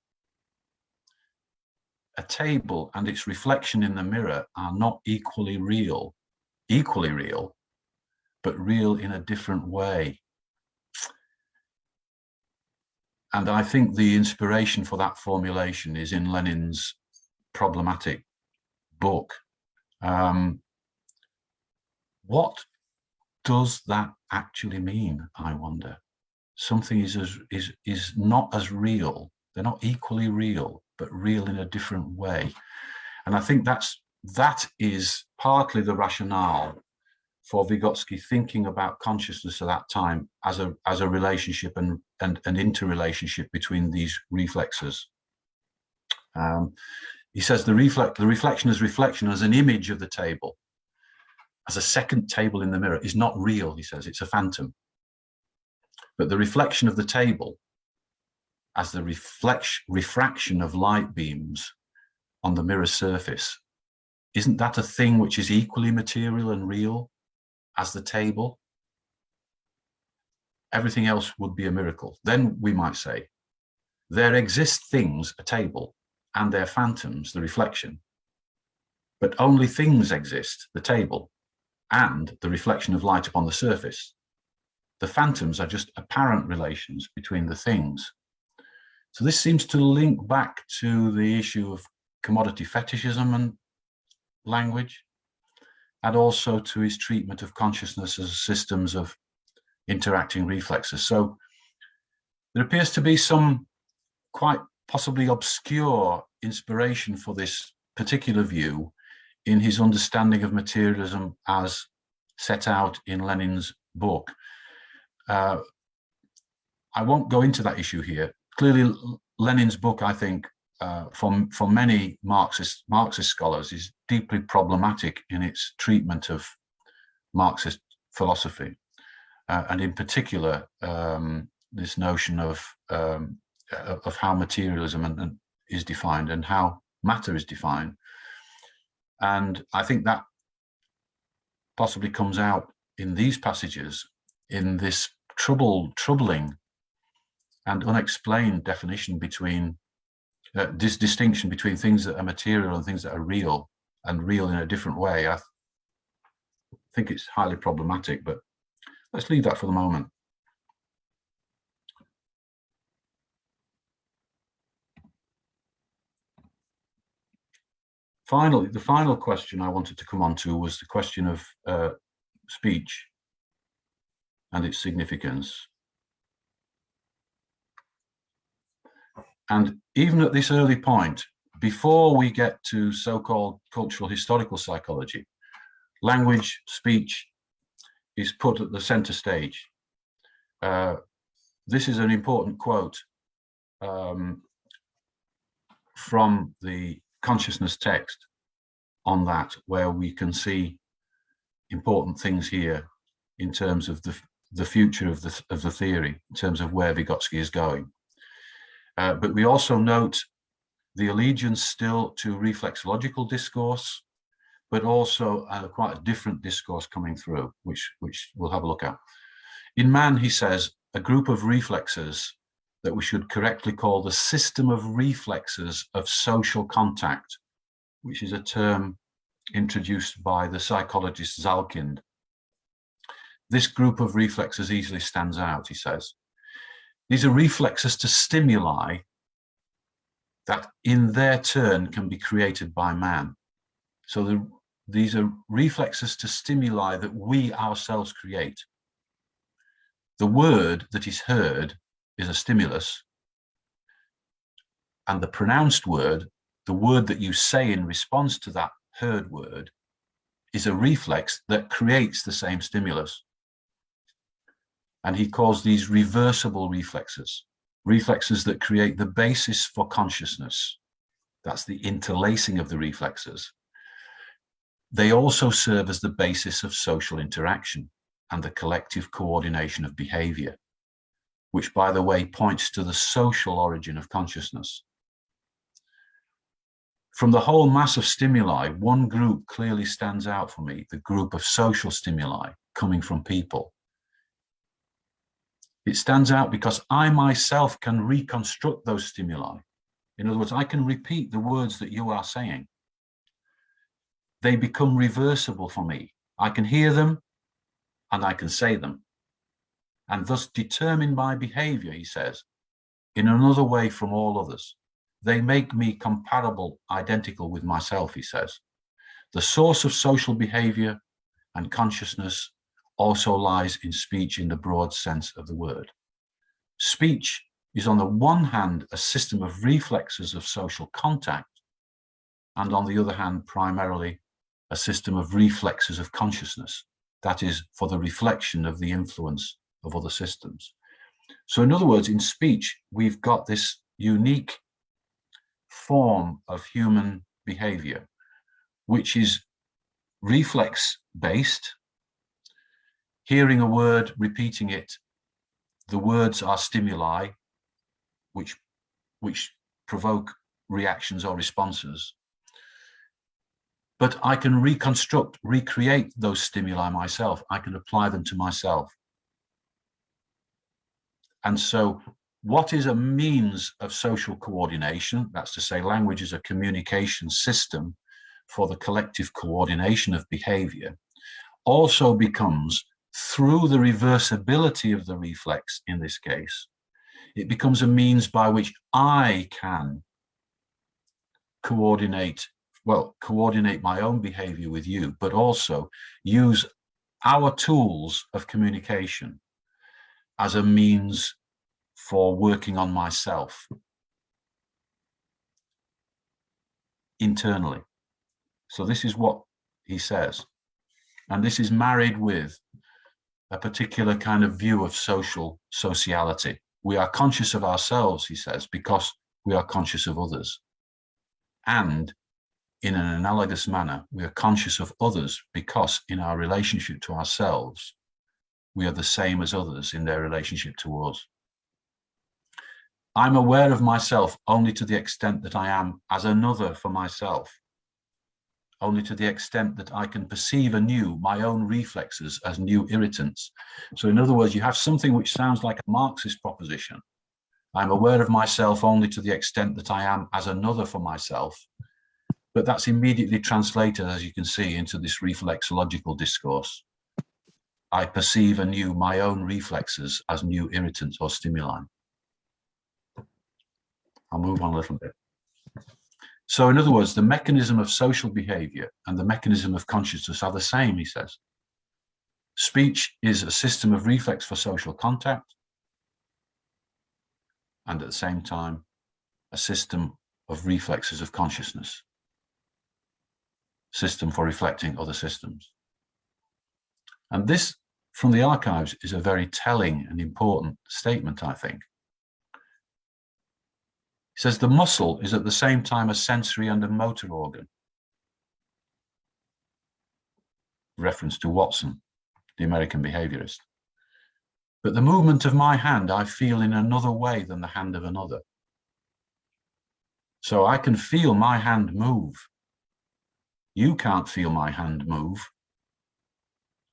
A table and its reflection in the mirror are not equally real, but real in a different way. And I think the inspiration for that formulation is in Lenin's problematic book. What does that actually mean, I wonder? Something is not as real, they're not equally real, but real in a different way. And I think that is partly the rationale for Vygotsky thinking about consciousness at that time as a relationship and an interrelationship between these reflexes. He says the reflection as an image of the table, as a second table in the mirror, is not real, he says, it's a phantom. But the reflection of the table as the refraction of light beams on the mirror surface, isn't that a thing which is equally material and real as the table? Everything else would be a miracle. Then we might say, there exist things, a table, and their phantoms, the reflection, but only things exist, the table, and the reflection of light upon the surface. The phantoms are just apparent relations between the things. So this seems to link back to the issue of commodity fetishism and language, and also to his treatment of consciousness as systems of interacting reflexes. So there appears to be some quite possibly obscure inspiration for this particular view in his understanding of materialism as set out in Lenin's book. I won't go into that issue here. Clearly, Lenin's book, I think, for many Marxist scholars, is deeply problematic in its treatment of Marxist philosophy, and in particular, this notion of how materialism is defined and how matter is defined. And I think that possibly comes out in these passages, in this troubling and unexplained definition between this distinction between things that are material and things that are real, and real in a different way. I think it's highly problematic, but let's leave that for the moment. Finally, the final question I wanted to come on to was the question of speech and its significance. And even at this early point, before we get to so-called cultural historical psychology, language, speech is put at the center stage. This is an important quote from the consciousness text on that, where we can see important things here in terms of the future of the theory, in terms of where Vygotsky is going. But we also note the allegiance still to reflexological discourse, but also quite a different discourse coming through, which we'll have a look at. In man, he says, a group of reflexes that we should correctly call the system of reflexes of social contact, which is a term introduced by the psychologist Zalkind. This group of reflexes easily stands out, he says. These are reflexes to stimuli that in their turn can be created by man. So these are reflexes to stimuli that we ourselves create. The word that is heard is a stimulus, and the pronounced word, the word that you say in response to that heard word, is a reflex that creates the same stimulus. And he calls these reversible reflexes, reflexes that create the basis for consciousness. That's the interlacing of the reflexes. They also serve as the basis of social interaction and the collective coordination of behavior, which, by the way, points to the social origin of consciousness. From the whole mass of stimuli, one group clearly stands out for me, the group of social stimuli coming from people. It stands out because I myself can reconstruct those stimuli. In other words, I can repeat the words that you are saying. They become reversible for me. I can hear them and I can say them, and thus determine my behavior, he says, in another way from all others. They make me comparable, identical with myself, he says. The source of social behavior and consciousness also lies in speech in the broad sense of the word. Speech is on the one hand a system of reflexes of social contact, and on the other hand primarily a system of reflexes of consciousness, that is, for the reflection of the influence of other systems. So in other words, in speech we've got this unique form of human behavior which is reflex based. Hearing a word, repeating it, the words are stimuli which provoke reactions or responses. But I can reconstruct, recreate those stimuli myself. I can apply them to myself. And so what is a means of social coordination? That's to say, language is a communication system for the collective coordination of behavior, also becomes, through the reversibility of the reflex in this case, it becomes a means by which I can coordinate my own behavior with you, but also use our tools of communication as a means for working on myself internally. So this is what he says. And this is married with a particular kind of view of sociality. We are conscious of ourselves, he says, because we are conscious of others. And in an analogous manner, we are conscious of others because in our relationship to ourselves, we are the same as others in their relationship to us. I'm aware of myself only to the extent that I am as another for myself, only to the extent that I can perceive anew my own reflexes as new irritants. So in other words, you have something which sounds like a Marxist proposition. I'm aware of myself only to the extent that I am as another for myself. But that's immediately translated, as you can see, into this reflexological discourse. I perceive anew my own reflexes as new irritants or stimuli. I'll move on a little bit. So in other words, the mechanism of social behavior and the mechanism of consciousness are the same, he says. Speech is a system of reflex for social contact, and at the same time, a system of reflexes of consciousness, system for reflecting other systems. And this, from the archives, is a very telling and important statement, I think. He says the muscle is at the same time a sensory and a motor organ. Reference to Watson, the American behaviorist. But the movement of my hand I feel in another way than the hand of another. So I can feel my hand move. You can't feel my hand move.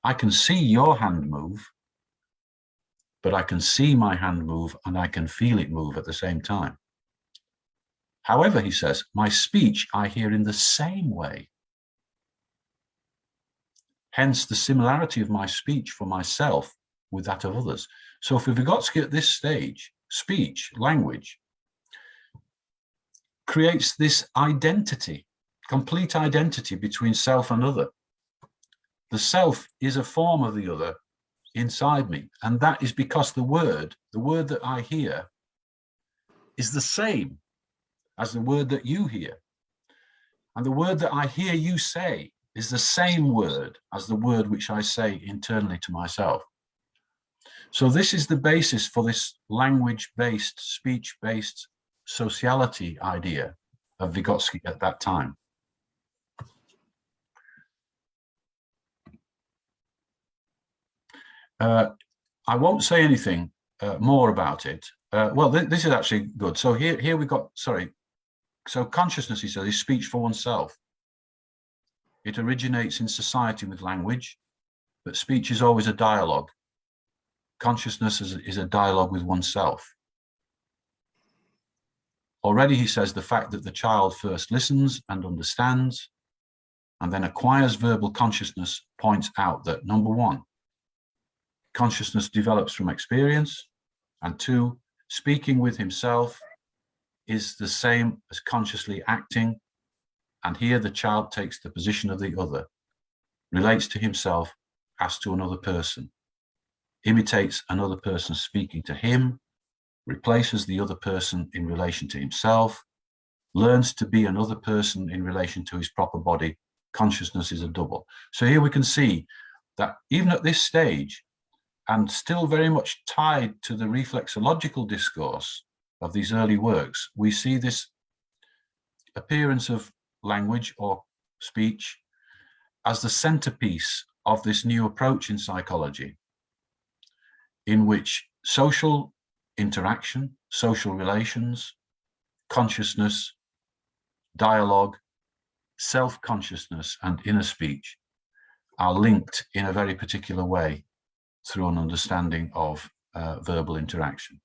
I can see your hand move, but I can see my hand move and I can feel it move at the same time. However, he says, my speech I hear in the same way. hence the similarity of my speech for myself with that of others. So for Vygotsky at this stage, speech, language, creates this identity, complete identity between self and other. The self is a form of the other inside me, and that is because the word that I hear is the same as the word that you hear. And the word that I hear you say is the same word as the word which I say internally to myself. So this is the basis for this language-based, speech-based sociality idea of Vygotsky at that time. I won't say anything more about it. Well, this is actually good. So here we got, sorry. So consciousness, he says, is speech for oneself. It originates in society with language, but speech is always a dialogue. Consciousness is a dialogue with oneself. Already, he says, the fact that the child first listens and understands and then acquires verbal consciousness points out that, number one, consciousness develops from experience, and two, speaking with himself is the same as consciously acting, and here the child takes the position of the other, relates to himself as to another person, imitates another person speaking to him, replaces the other person in relation to himself, learns to be another person in relation to his proper body. Consciousness is a double. So here we can see that even at this stage, and still very much tied to the reflexological discourse of these early works, we see this appearance of language or speech as the centerpiece of this new approach in psychology, in which social interaction, social relations, consciousness, dialogue, self-consciousness, and inner speech are linked in a very particular way through an understanding of verbal interaction.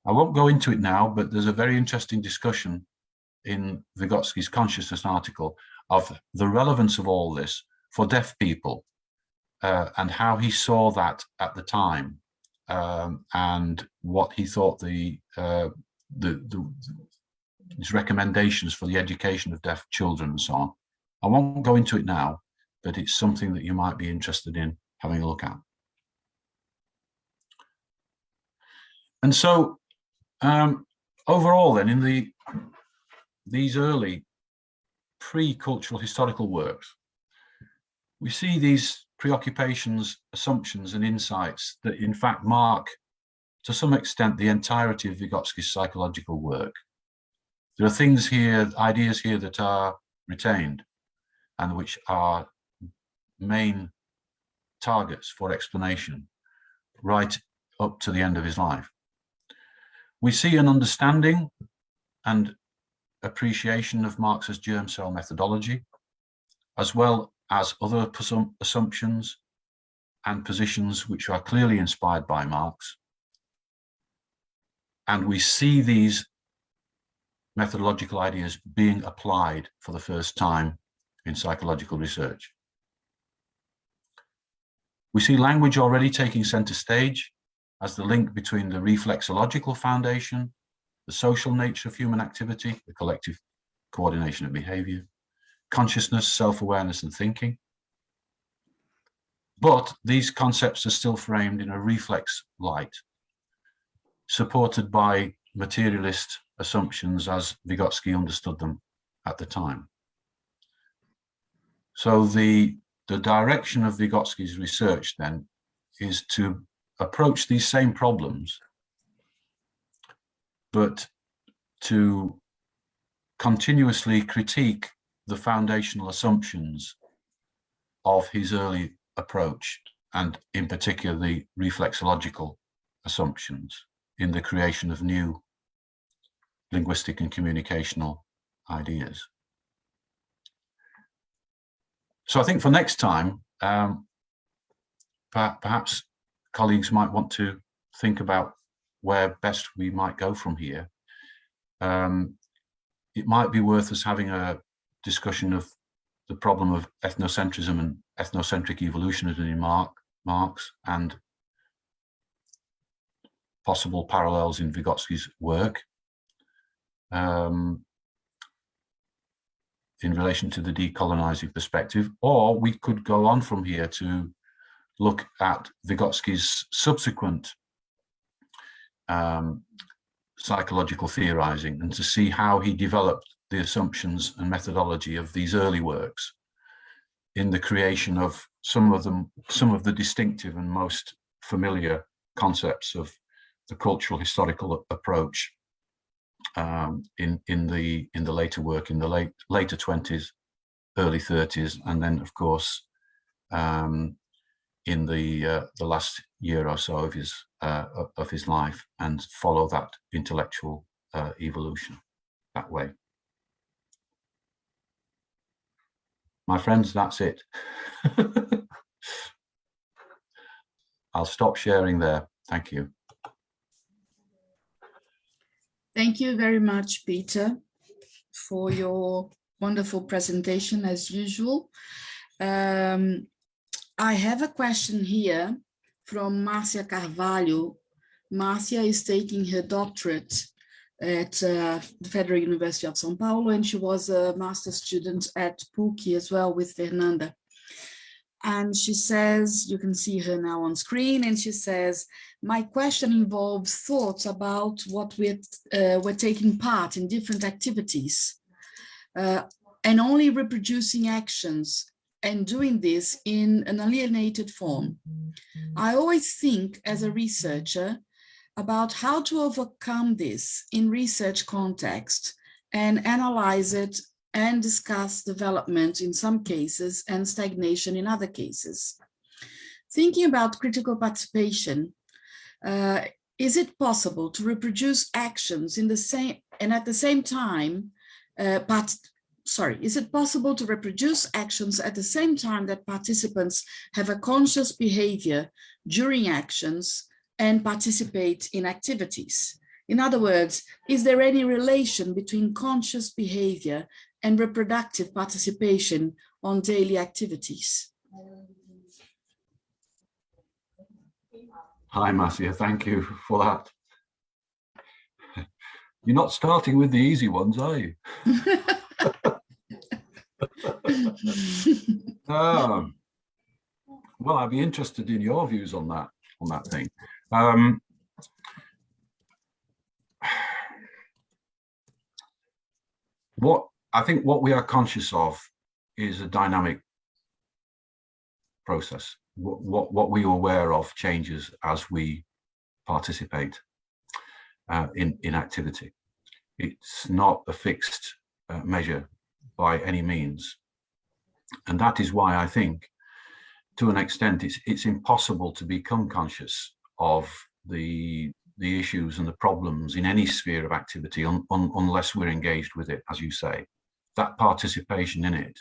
I won't go into it now, but there's a very interesting discussion in Vygotsky's Consciousness article of the relevance of all this for deaf people and how he saw that at the time, and what he thought his recommendations for the education of deaf children and so on. I won't go into it now, but it's something that you might be interested in having a look at. And so overall then, in these early pre-cultural historical works, we see these preoccupations, assumptions and insights that in fact mark to some extent the entirety of Vygotsky's psychological work. There are things here, ideas here that are retained and which are main targets for explanation right up to the end of his life. We see an understanding and appreciation of Marx's germ cell methodology, as well as other assumptions and positions which are clearly inspired by Marx. And we see these methodological ideas being applied for the first time in psychological research. We see language already taking center stage as the link between the reflexological foundation, the social nature of human activity, the collective coordination of behavior, consciousness, self-awareness, and thinking. But these concepts are still framed in a reflex light, supported by materialist assumptions as Vygotsky understood them at the time. So the direction of Vygotsky's research then is to approach these same problems, but to continuously critique the foundational assumptions of his early approach, and in particular the reflexological assumptions in the creation of new linguistic and communicational ideas. So I think for next time, perhaps colleagues might want to think about where best we might go from here. It might be worth us having a discussion of the problem of ethnocentrism and ethnocentric evolutionism in Marx, and possible parallels in Vygotsky's work in relation to the decolonizing perspective. Or we could go on from here to look at Vygotsky's subsequent psychological theorizing, and to see how he developed the assumptions and methodology of these early works in the creation of some of the distinctive and most familiar concepts of the cultural historical approach in the later work, in the later 20s, early 30s, and then of course in the last year or so of his life, and follow that intellectual evolution that way. My friends, that's it. I'll stop sharing there. Thank you. Thank you very much, Peter, for your wonderful presentation as usual. I have a question here from Marcia Carvalho. Marcia is taking her doctorate at the Federal University of São Paulo, and she was a master's student at PUC as well with Fernanda. And she says, you can see her now on screen, and she says, my question involves thoughts about what we're taking part in different activities and only reproducing actions, and doing this in an alienated form. I always think as a researcher about how to overcome this in research context and analyze it and discuss development in some cases and stagnation in other cases. Thinking about critical participation, is it possible to reproduce actions in the same and at the same time, is it possible to reproduce actions at the same time that participants have a conscious behavior during actions and participate in activities? In other words, is there any relation between conscious behavior and reproductive participation on daily activities? Hi, Marcia, thank you for that. You're not starting with the easy ones, are you? Well, I'd be interested in your views on that thing. I think what we are conscious of is a dynamic process. What we are aware of changes as we participate in activity. It's not a fixed measure by any means. And that is why I think, to an extent, it's impossible to become conscious of the issues and the problems in any sphere of activity unless we're engaged with it, as you say. That participation in it,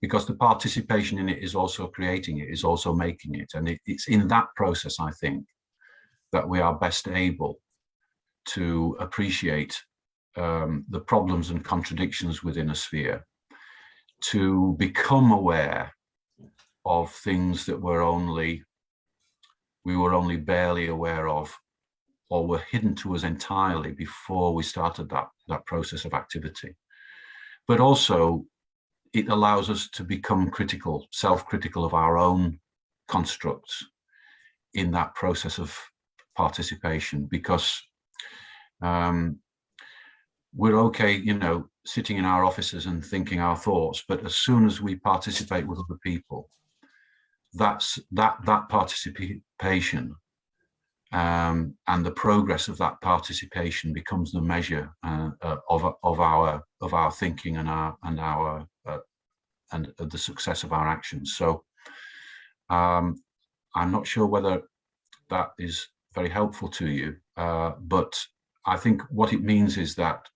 because the participation in it is also creating it, is also making it. And it's in that process, I think, that we are best able to appreciate the problems and contradictions within a sphere, to become aware of things that we were only barely aware of, or were hidden to us entirely before we started that process of activity. But also, it allows us to become critical, self-critical of our own constructs in that process of participation, because we're okay, sitting in our offices and thinking our thoughts, but as soon as we participate with other people, that participation and the progress of that participation becomes the measure of our thinking and the success of our actions. So I'm not sure whether that is very helpful to you, but I think what it means is that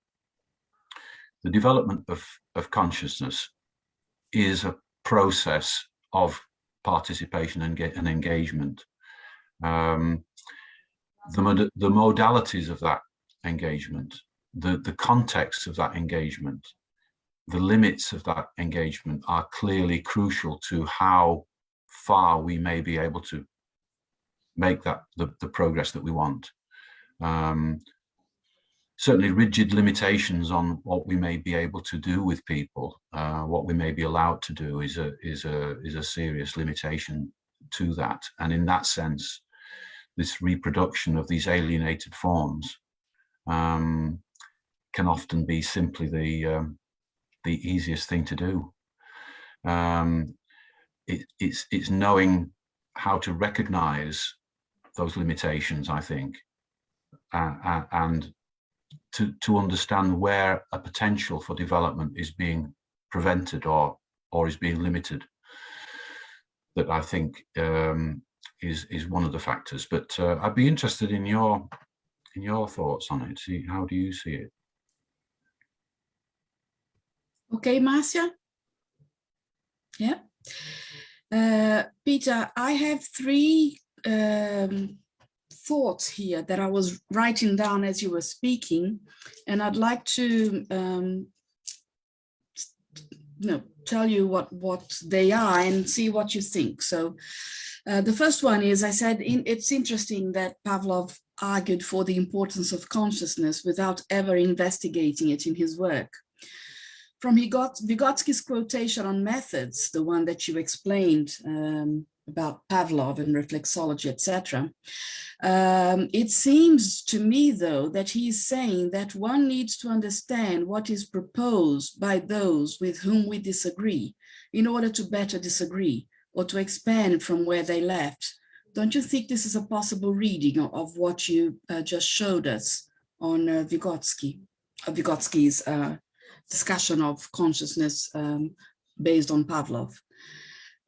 the development of consciousness is a process of participation and engagement. The modalities of that engagement, the context of that engagement the limits of that engagement are clearly crucial to how far we may be able to make that the progress that we want. Certainly rigid limitations on what we may be able to do with people, what we may be allowed to do is a serious limitation to that. And in that sense, this reproduction of these alienated forms can often be simply the easiest thing to do. It's knowing how to recognize those limitations, I think, and to understand where a potential for development is being prevented or is being limited, that I think is one of the factors. But I'd be interested in your thoughts on it. See, how do you see it? Okay, Marcia? Yeah. Peter, I have three thoughts here that I was writing down as you were speaking, and I'd like to tell you what they are and see what you think. So the first one is, I said, it's interesting that Pavlov argued for the importance of consciousness without ever investigating it in his work. From Vygotsky's quotation on methods, the one that you explained about Pavlov and reflexology, etc., it seems to me, though, that he is saying that one needs to understand what is proposed by those with whom we disagree in order to better disagree or to expand from where they left. Don't you think this is a possible reading of what you just showed us on Vygotsky's discussion of consciousness based on Pavlov?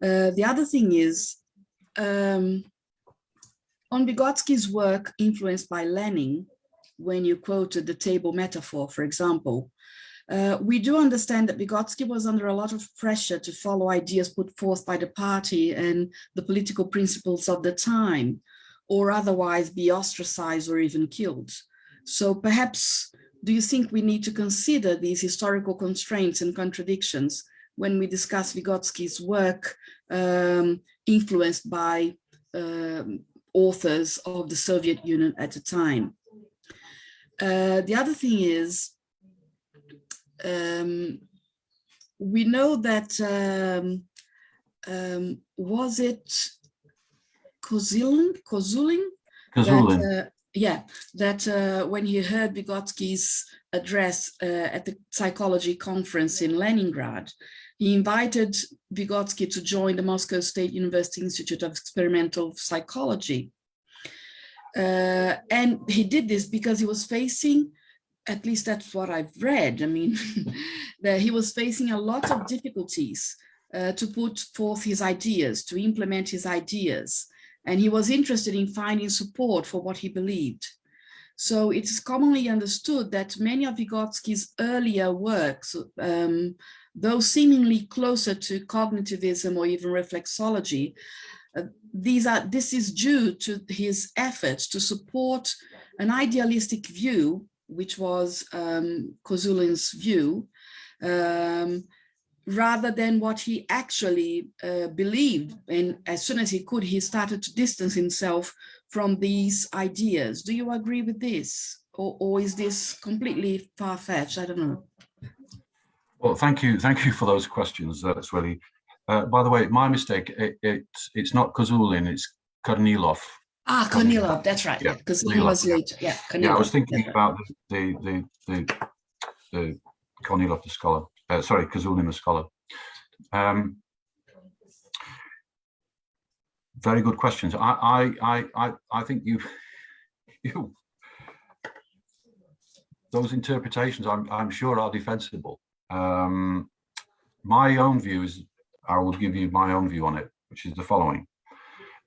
The other thing is, on Vygotsky's work influenced by Lenin, when you quoted the table metaphor, for example, we do understand that Vygotsky was under a lot of pressure to follow ideas put forth by the party and the political principles of the time, or otherwise be ostracized or even killed. So perhaps, do you think we need to consider these historical constraints and contradictions when we discuss Vygotsky's work influenced by authors of the Soviet Union at the time? The other thing is, we know that, was it Kozulin? That when he heard Vygotsky's address at the psychology conference in Leningrad, he invited Vygotsky to join the Moscow State University Institute of Experimental Psychology. And he did this because he was facing, at least that's what I've read, I mean, that he was facing a lot of difficulties to put forth his ideas, to implement his ideas. And he was interested in finding support for what he believed. So it's commonly understood that many of Vygotsky's earlier works, though seemingly closer to cognitivism or even reflexology, this is due to his efforts to support an idealistic view, which was Kozulin's view, rather than what he actually believed. And as soon as he could, he started to distance himself from these ideas. Do you agree with this? Or is this completely far-fetched? I don't know. Well, thank you for those questions. That's really, by the way, my mistake. It's not Kozulin, it's Kornilov. Ah, Kornilov, that's right. Yeah, Kozulin was later. Yeah, Kornilov. Yeah, I was thinking about the Kornilov, the scholar. Sorry, Kozulin, the scholar. Very good questions. I think you those interpretations, I'm sure, are defensible. My own view is, I will give you my own view on it, which is the following.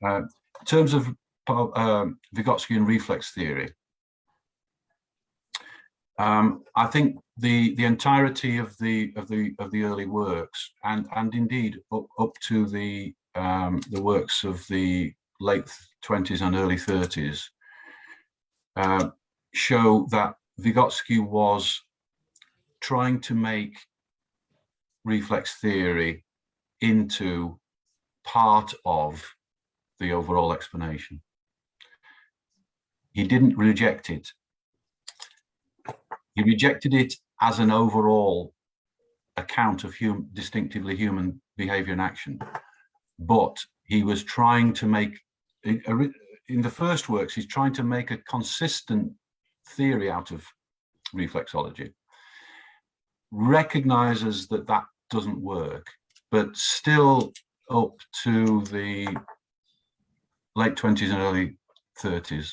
In terms of Vygotsky and reflex theory, I think the entirety of the early works, and indeed up to the works of the late 20s and early 30s, show that Vygotsky was trying to make reflex theory into part of the overall explanation. He didn't reject it. He rejected it as an overall account of distinctively human behavior and action. But he was trying to make, in the first works, he's trying to make a consistent theory out of reflexology, recognizes that that doesn't work, but still up to the late 20s and early 30s,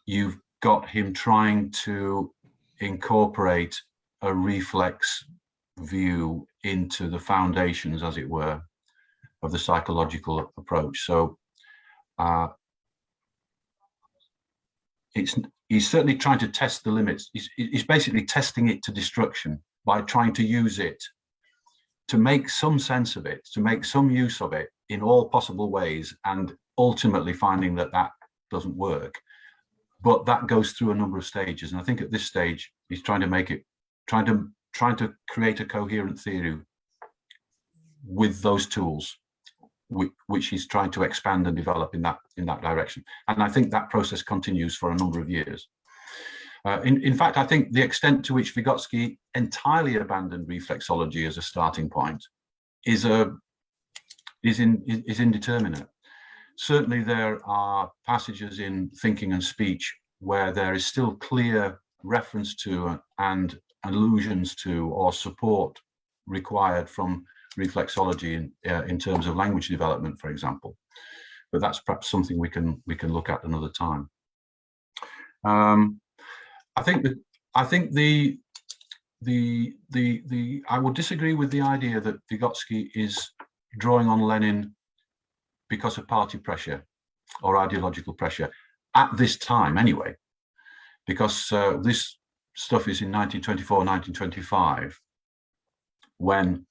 you've got him trying to incorporate a reflex view into the foundations, as it were, of the psychological approach. So he's certainly trying to test the limits. He's basically testing it to destruction by trying to use it to make some sense of it, to make some use of it in all possible ways, and ultimately finding that that doesn't work. But that goes through a number of stages, and I think at this stage he's trying to make it, trying to create a coherent theory with those tools, which he's trying to expand and develop in that direction. And I think that process continues for a number of years. In fact, I think the extent to which Vygotsky entirely abandoned reflexology as a starting point is indeterminate. Certainly, there are passages in Thinking and Speech where there is still clear reference to and allusions to or support required from reflexology in terms of language development, for example. But that's perhaps something we can look at another time. I think I would disagree with the idea that Vygotsky is drawing on Lenin because of party pressure or ideological pressure at this time, anyway, because this stuff is in 1924, 1925, when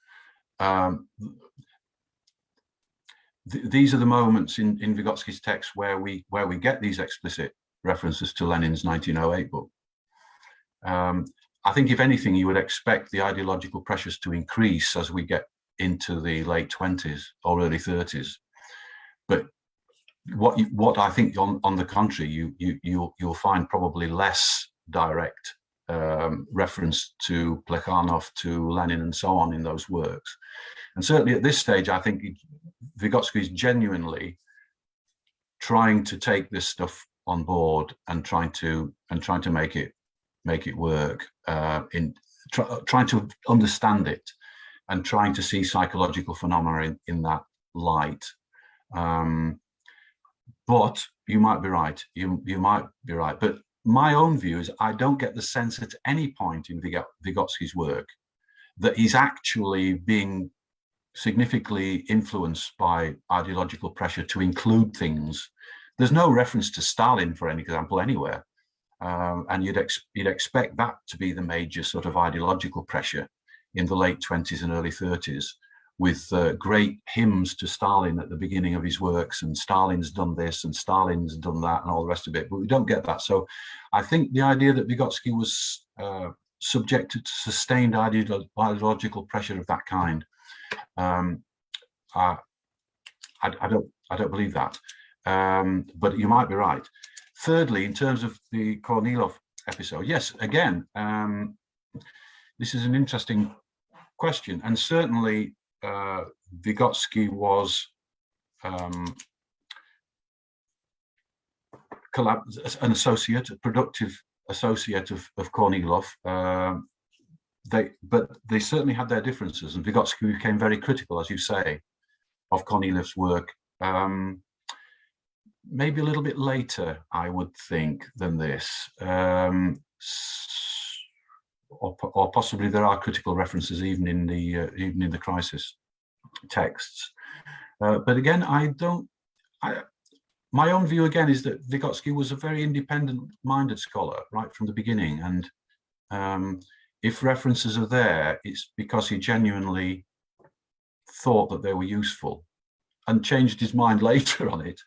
these are the moments in Vygotsky's text where we get these explicit references to Lenin's 1908 book. I think, if anything, you would expect the ideological pressures to increase as we get into the late 20s or early 30s. But what I think, on the contrary, you'll find probably less direct reference to Plekhanov, to Lenin, and so on in those works. And certainly at this stage, I think Vygotsky is genuinely trying to take this stuff on board and trying to make it work, trying to understand it and trying to see psychological phenomena in that light. But you might be right. You might be right. But my own view is I don't get the sense at any point in Vygotsky's work that he's actually being significantly influenced by ideological pressure to include things. There's no reference to Stalin, for an example, anywhere. And you'd expect that to be the major sort of ideological pressure in the late 20s and early 30s, with great hymns to Stalin at the beginning of his works, and Stalin's done this and Stalin's done that and all the rest of it, but we don't get that. So I think the idea that Vygotsky was subjected to sustained ideological pressure of that kind, I don't believe that, but you might be right. Thirdly, in terms of the Kornilov episode, yes, again, this is an interesting question, and certainly Vygotsky was an associate, a productive associate of Kornilov. But they certainly had their differences, and Vygotsky became very critical, as you say, of Kornilov's work. Maybe a little bit later, I would think, than this, or possibly there are critical references even in the Crisis texts. But again, my own view again is that Vygotsky was a very independent-minded scholar right from the beginning, and if references are there, it's because he genuinely thought that they were useful, and changed his mind later on it.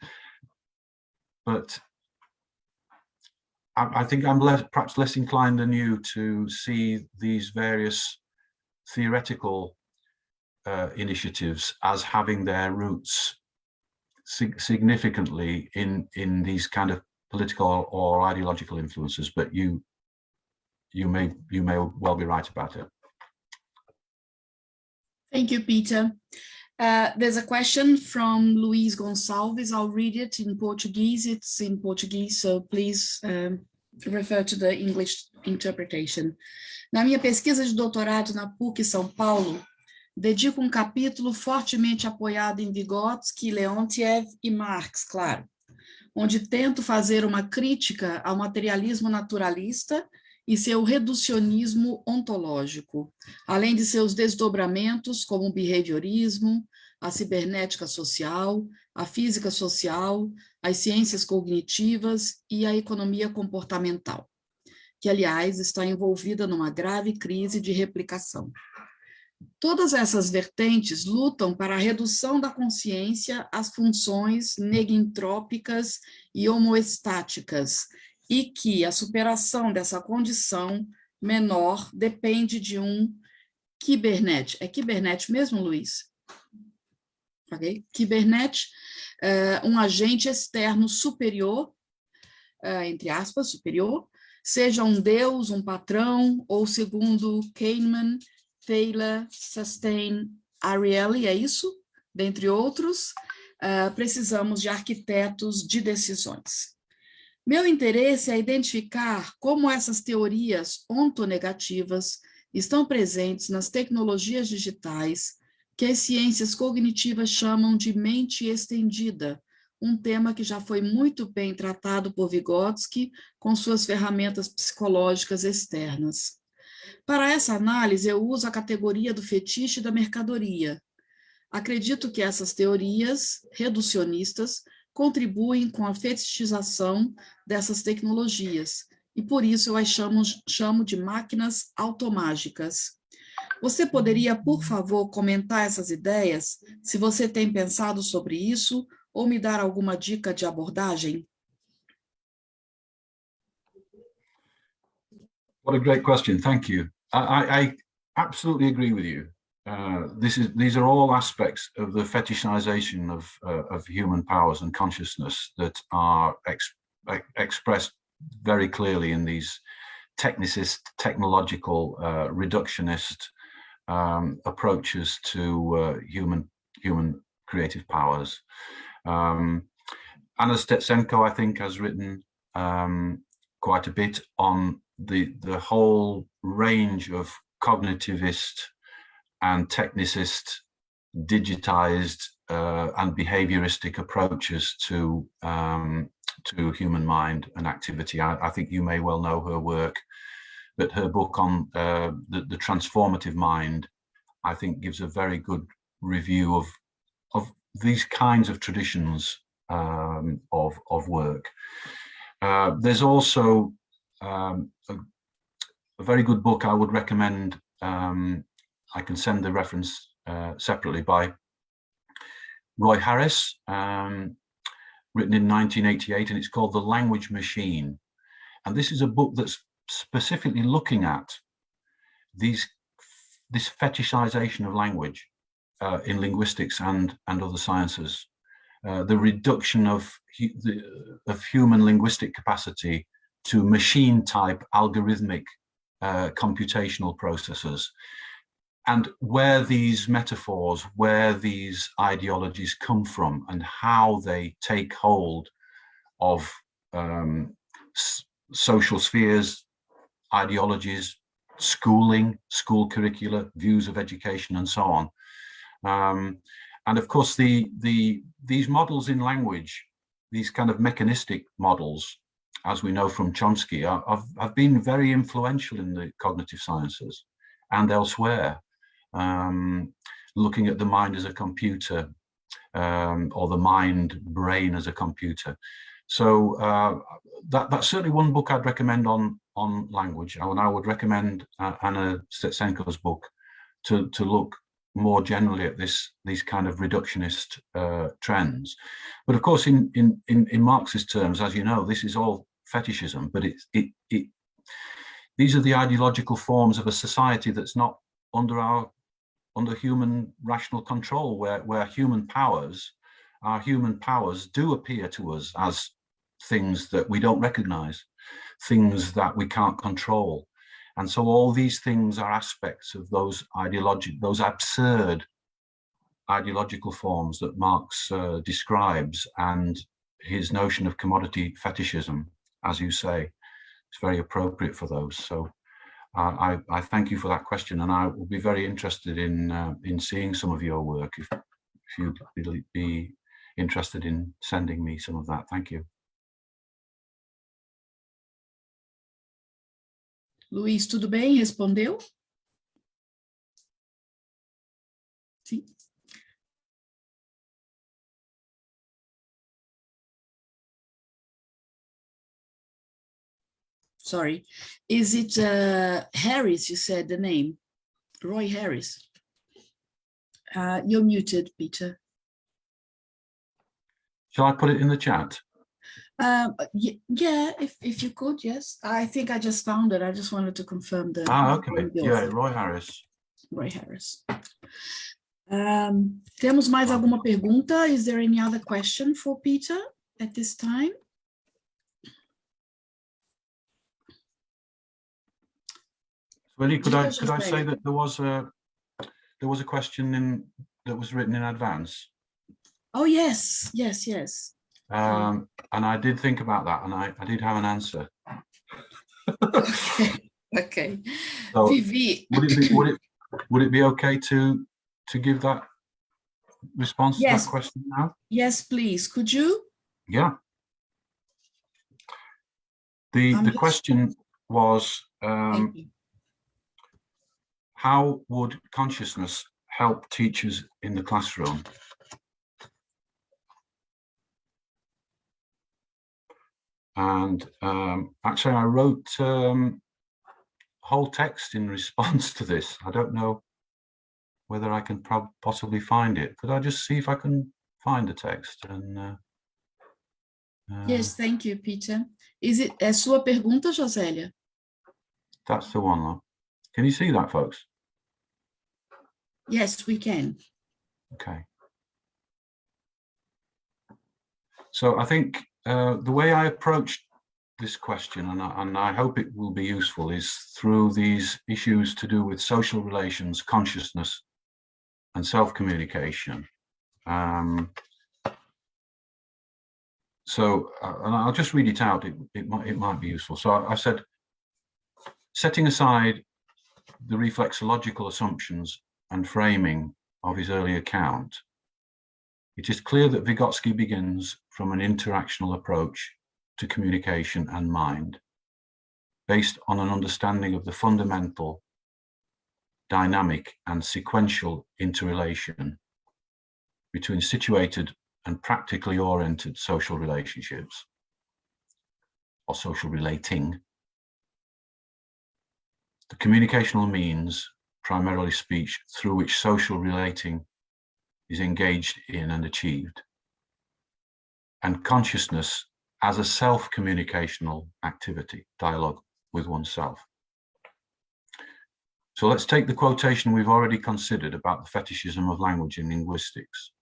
But I think I'm perhaps less inclined than you to see these various theoretical initiatives as having their roots significantly in these kind of political or ideological influences, but you may well be right about it. Thank you, Peter. There's a question from Luis Gonçalves. I'll read it in Portuguese. It's in Portuguese, so please refer to the English interpretation. Na minha pesquisa de doutorado na PUC São Paulo, dedico um capítulo fortemente apoiado em Vygotsky, Leontiev e Marx, claro, onde tento fazer uma crítica ao materialismo naturalista e seu reducionismo ontológico, além de seus desdobramentos como o behaviorismo, a cibernética social, a física social, as ciências cognitivas e a economia comportamental, que, aliás, está envolvida numa grave crise de replicação. Todas essas vertentes lutam para a redução da consciência às funções negintrópicas e homoestáticas, e que a superação dessa condição menor depende de um Kibernet. É Kibernet mesmo, Luiz? Okay. Kibernet, um agente externo superior, entre aspas, superior, seja um deus, um patrão, ou segundo Kahneman, Thaler, Sustain, Ariely, é isso? Dentre outros, precisamos de arquitetos de decisões. Meu interesse é identificar como essas teorias ontonegativas estão presentes nas tecnologias digitais que as ciências cognitivas chamam de mente estendida, um tema que já foi muito bem tratado por Vygotsky com suas ferramentas psicológicas externas. Para essa análise, eu uso a categoria do fetiche da mercadoria. Acredito que essas teorias reducionistas contribuem com a fetichização dessas tecnologias, e por isso eu as chamo de máquinas automágicas. Você poderia, por favor, comentar essas ideias, se você tem pensado sobre isso, ou me dar alguma dica de abordagem? What a great question. Thank you. I absolutely agree with you. These are all aspects of the fetishization of human powers and consciousness that are expressed very clearly in these technicist, technological, reductionist approaches to human creative powers. Anna Stetsenko, I think, has written quite a bit on the whole range of cognitivist and technicist, digitized and behavioristic approaches to human mind and activity. I think you may well know her work, but her book on the transformative mind, I think, gives a very good review of these kinds of traditions of work. There's also a very good book I would recommend. I can send the reference separately, by Roy Harris, written in 1988, and it's called The Language Machine. And this is a book that's specifically looking at this fetishization of language in linguistics and other sciences, the reduction of human linguistic capacity to machine-type algorithmic computational processes, and where these metaphors, where these ideologies come from, and how they take hold of social spheres, ideologies, schooling, school curricula, views of education, and so on. And of course, these models in language, these kind of mechanistic models, as we know from Chomsky, have been very influential in the cognitive sciences and elsewhere, looking at the mind as a computer, or the mind brain as a computer. So that's certainly one book I'd recommend on language, and I would recommend Anna Stetsenko's book to look more generally at these kind of reductionist trends. But of course, in Marxist terms, as you know, this is all fetishism, but these are the ideological forms of a society that's not under human rational control, where human powers, our human powers do appear to us as things that we don't recognize, things that we can't control. And so all these things are aspects of those absurd ideological forms that Marx describes, and his notion of commodity fetishism, as you say, is very appropriate for those. So I thank you for that question, and I will be very interested in seeing some of your work if you'd be interested in sending me some of that. Thank you. Luiz, tudo bem? Respondeu? Sim. Sorry. Is it Harris, you said the name? Roy Harris. You're muted, Peter. Shall I put it in the chat? Yeah, if you could, yes. I think I just found it. I just wanted to confirm the... Okay. Yeah, Roy Harris. Roy Harris. Temos mais alguma pergunta? Is there any other question for Peter at this time? Willie, could I say that there was a question that was written in advance? Oh yes. And I did think about that, and I did have an answer. Okay. So Vivi. would it be okay to give that response to that question now? Yes, please. Could you? Yeah. The question was, how would consciousness help teachers in the classroom? And actually, I wrote whole text in response to this. I don't know whether I can possibly find it. Could I just see if I can find the text? And yes, thank you, Peter. É sua pergunta, Josélia? That's the one. Can you see that, folks? Yes, we can. Okay. So I think the way I approached this question, and I hope it will be useful, is through these issues to do with social relations, consciousness, and self-communication. So, and I'll just read it out. It might be useful. So I said, setting aside the reflexological assumptions and framing of his early account, it is clear that Vygotsky begins from an interactional approach to communication and mind, based on an understanding of the fundamental, dynamic, and sequential interrelation between situated and practically oriented social relationships, or social relating. The communicational means, primarily speech, through which social relating is engaged in and achieved, and consciousness as a self-communicational activity, dialogue with oneself. So let's take the quotation we've already considered about the fetishism of language in linguistics.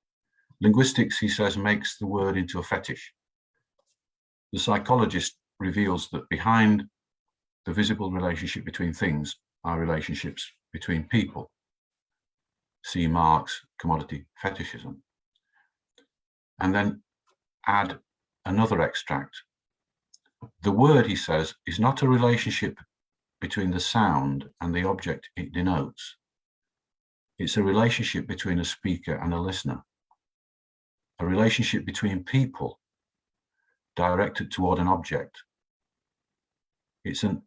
Linguistics, he says, makes the word into a fetish. The psychologist reveals that behind the visible relationship between things are relationships between people. See Marx, commodity fetishism. And then add another extract. The word, he says, is not a relationship between the sound and the object it denotes. It's a relationship between a speaker and a listener, a relationship between people directed toward an object. It's an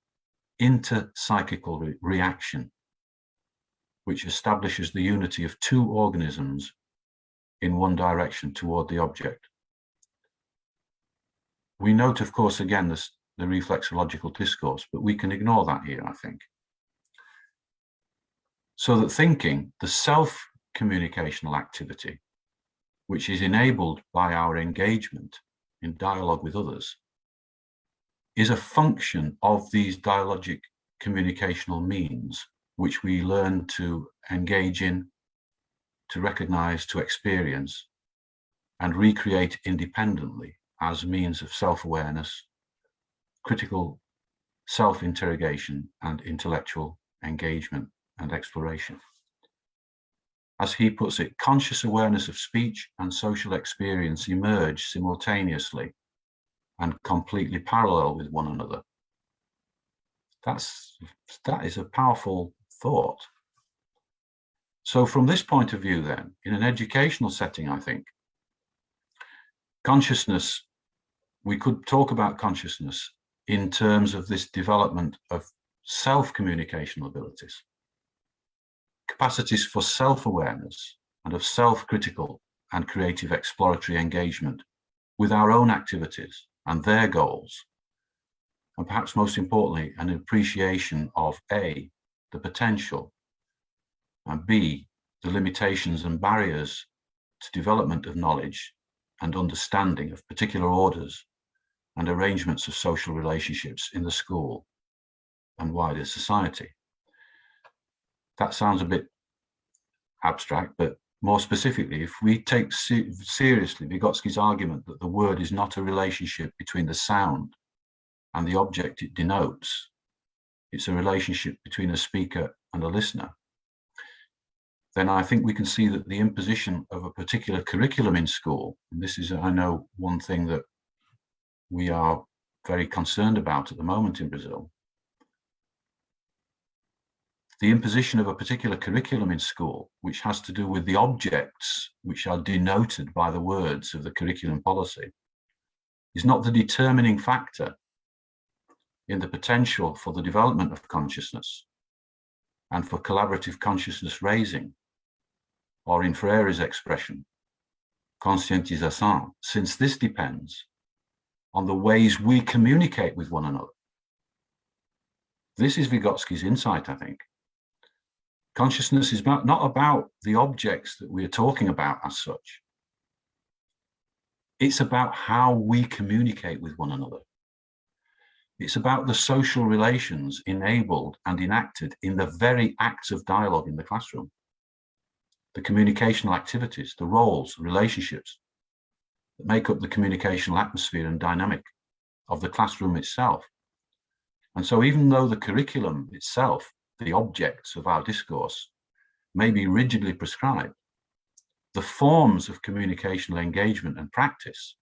interpsychical reaction which establishes the unity of two organisms in one direction toward the object. We note, of course, again, the reflexological discourse, but we can ignore that here, I think. So that thinking, the self-communicational activity, which is enabled by our engagement in dialogue with others, is a function of these dialogic communicational means which we learn to engage in, to recognize, to experience, and recreate independently as means of self-awareness, critical self-interrogation, and intellectual engagement and exploration. As he puts it, conscious awareness of speech and social experience emerge simultaneously and completely parallel with one another. That is a powerful thought. So from this point of view then, in an educational setting, I think, consciousness, we could talk about consciousness in terms of this development of self-communicational abilities, capacities for self-awareness and of self-critical and creative exploratory engagement with our own activities and their goals. And perhaps most importantly, an appreciation of A, the potential, and B, the limitations and barriers to development of knowledge and understanding of particular orders and arrangements of social relationships in the school and wider society. That sounds a bit abstract, but more specifically, if we take seriously Vygotsky's argument that the word is not a relationship between the sound and the object it denotes, it's a relationship between a speaker and a listener, then I think we can see that the imposition of a particular curriculum in school, and this is, I know, one thing that we are very concerned about at the moment in Brazil, the imposition of a particular curriculum in school, which has to do with the objects which are denoted by the words of the curriculum policy, is not the determining factor in the potential for the development of consciousness and for collaborative consciousness raising, or in Freire's expression, conscientisation, since this depends on the ways we communicate with one another. This is Vygotsky's insight, I think. Consciousness is not about the objects that we're talking about as such. It's about how we communicate with one another. It's about the social relations enabled and enacted in the very acts of dialogue in the classroom, the communicational activities, the roles, relationships that make up the communicational atmosphere and dynamic of the classroom itself. And so even though the curriculum itself, the objects of our discourse, may be rigidly prescribed, the forms of communicational engagement and practice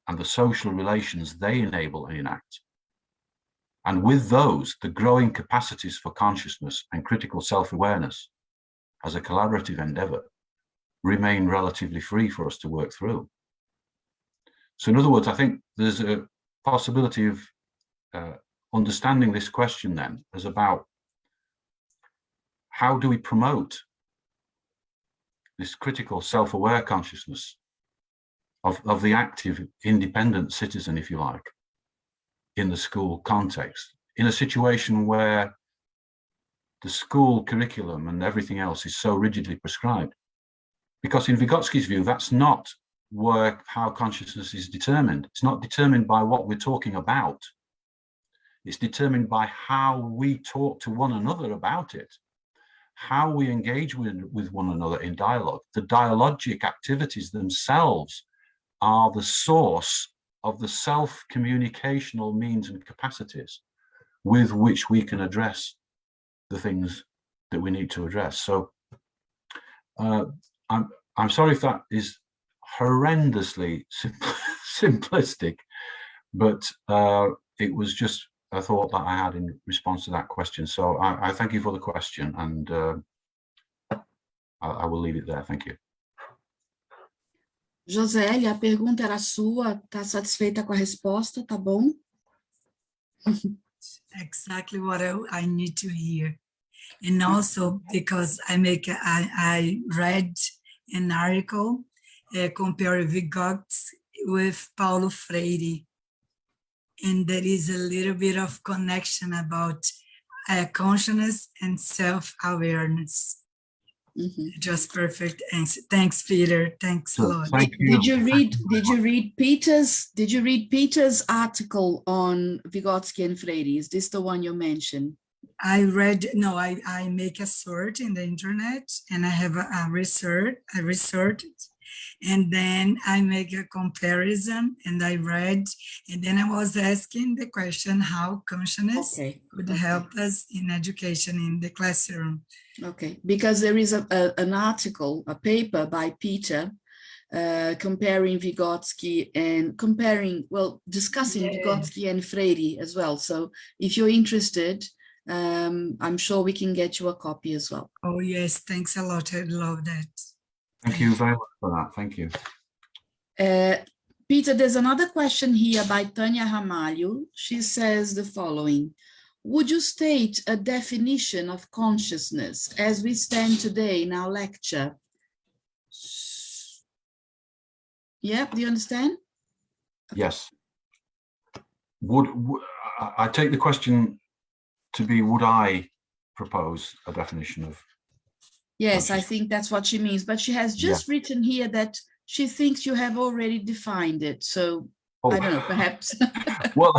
and the social relations they enable and enact, and with those, the growing capacities for consciousness and critical self-awareness as a collaborative endeavor, remain relatively free for us to work through. So in other words, I think there's a possibility of understanding this question then as about how do we promote this critical self-aware consciousness of the active, independent citizen, if you like, in the school context, in a situation where the school curriculum and everything else is so rigidly prescribed. Because in Vygotsky's view, that's not how consciousness is determined. It's not determined by what we're talking about. It's determined by how we talk to one another about it, how we engage with one another in dialogue. The dialogic activities themselves are the source of the self-communicational means and capacities with which we can address the things that we need to address. So I'm sorry if that is horrendously simplistic, but it was just a thought that I had in response to that question. So I thank you for the question, and I will leave it there. Thank you. Josélia, a pergunta era sua, tá satisfeita com a resposta, tá bom? Exactly what I need to hear. And also because I read an article comparing Vygotsky with Paulo Freire, and there is a little bit of connection about consciousness and self-awareness. Mm-hmm. Just perfect answer. Thanks, Peter. Thanks a lot. Thank you. Did you read Peter's article on Vygotsky and Freire? Is this the one you mentioned? I read, no, I make a search in the internet and I have a research, and then I make a comparison and I read, and then I was asking the question how consciousness could help us in education in the classroom. Okay, because there is an article, a paper by Peter, comparing Vygotsky and discussing Vygotsky and Freire as well. So if you're interested, I'm sure we can get you a copy as well. Oh yes, thanks a lot. I love that. Thank you very much for that. Thank you. Peter, there's another question here by Tanya Ramalho. She says the following: would you state a definition of consciousness as we stand today in our lecture? Yeah, do you understand? Yes. I take the question to be, would I propose a definition of? Yes, I think that's what she means, but she has just written here that she thinks you have already defined it. So I don't know, perhaps. Well,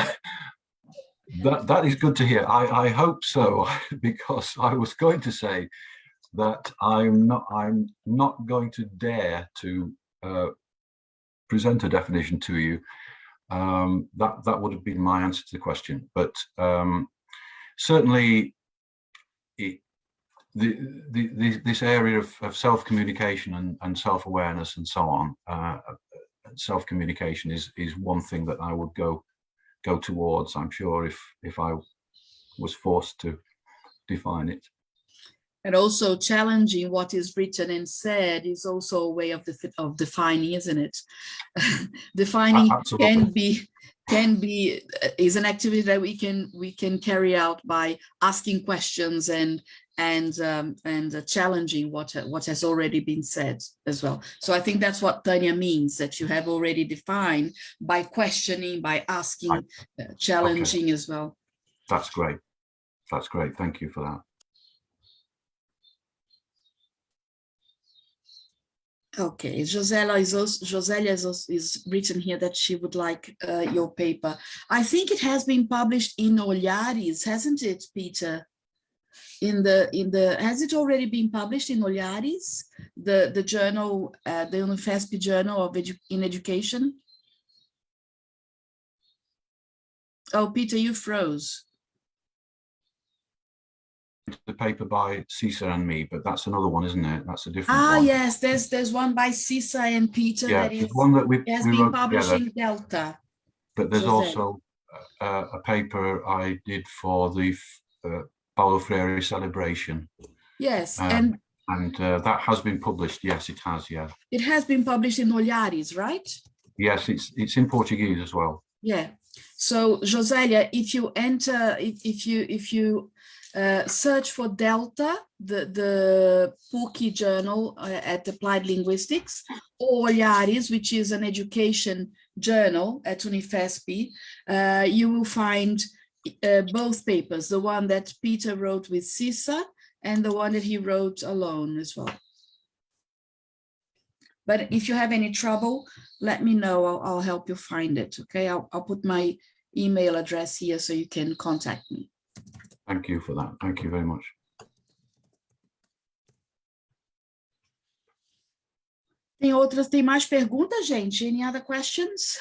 that is good to hear. I hope so, because I was going to say that I'm not going to dare to present a definition to you. That would have been my answer to the question, but certainly this area of self-communication and self-awareness and so on, self-communication is one thing that I would go towards, I'm sure, if I was forced to define it. And also challenging what is written and said is also a way of defining, isn't it? Defining is an activity that we can carry out by asking questions and challenging what has already been said as well. So I think that's what Tanya means, that you have already defined by questioning, by asking, challenging as well. That's great. That's great. Thank you for that. Okay, Joselia is written here that she would like your paper. I think it has been published in Olhares, hasn't it, Peter? Has it already been published in Olhares, the journal, the Unifesp Journal of in Education? Oh, Peter, you froze. The paper by Cesar and me, but that's another one, isn't it? That's a different one. Yes, there's one by Cesar and Peter that is one that has been published in Delta. But there's also a paper I did for the Paulo Freire celebration. Yes, and that has been published. Yes, it has. Yeah, it has been published in Olhares, right? Yes, it's in Portuguese as well. Yeah. So Joselia, if you enter, if you search for Delta, the PUC journal at Applied Linguistics, or Olhares, which is an education journal at Unifesp, you will find both papers, the one that Peter wrote with Cesar and the one that he wrote alone as well. But if you have any trouble, let me know. I'll help you find it. Okay, I'll put my email address here so you can contact me. Thank you for that. Thank you very much. Tem mais perguntas, gente? Any other questions?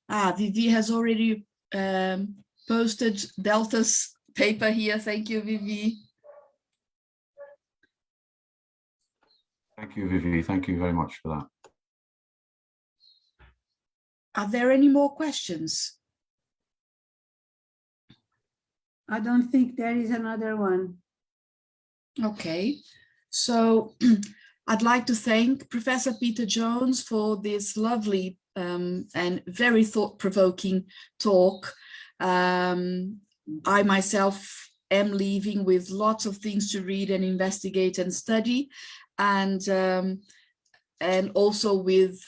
Vivi has already posted Delta's paper here. Thank you, Vivi. Thank you, Vivi. Thank you very much for that. Are there any more questions? I don't think there is another one. Okay, so I'd like to thank Professor Peter Jones for this lovely and very thought-provoking talk. I myself am leaving with lots of things to read and investigate and study, and also with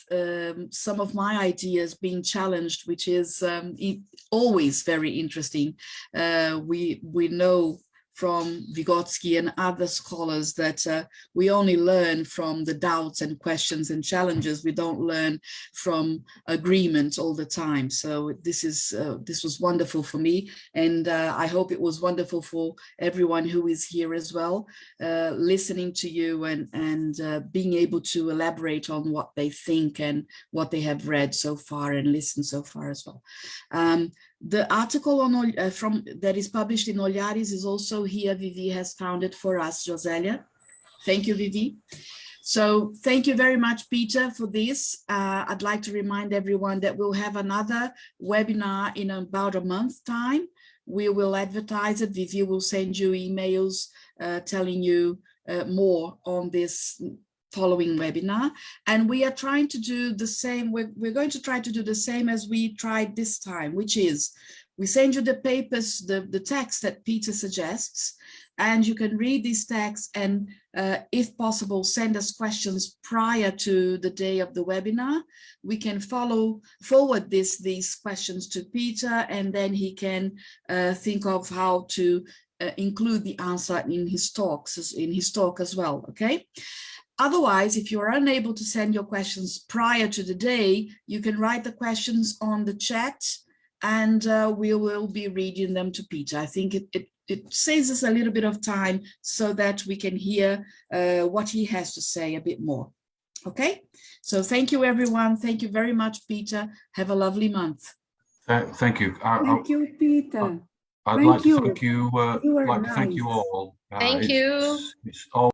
some of my ideas being challenged, which is always very interesting. We know from Vygotsky and other scholars that we only learn from the doubts and questions and challenges. We don't learn from agreement all the time. So this was wonderful for me, and I hope it was wonderful for everyone who is here as well, listening to you and being able to elaborate on what they think and what they have read so far and listened so far as well. The article on that is published in Olhares is also here. Vivi has found it for us, Josélia. Thank you, Vivi. So thank you very much, Peter, for this. I'd like to remind everyone that we'll have another webinar in about a month's time. We will advertise it. Vivi will send you emails telling you more on this following webinar, and we are trying to do the same. We're going to try to do the same as we tried this time, which is we send you the papers, the text that Peter suggests, and you can read these texts and if possible send us questions prior to the day of the webinar. We can forward these questions to Peter, and then he can think of how to include the answer in his talk as well. Okay. Otherwise, if you are unable to send your questions prior to the day, you can write the questions on the chat, and we will be reading them to Peter. I think it saves us a little bit of time so that we can hear what he has to say a bit more. Okay, so thank you, everyone. Thank you very much, Peter. Have a lovely month. Thank you. Thank you, Peter. I'd Thank like to you. thank you. You were Like to thank you nice. all. Thank you. It's all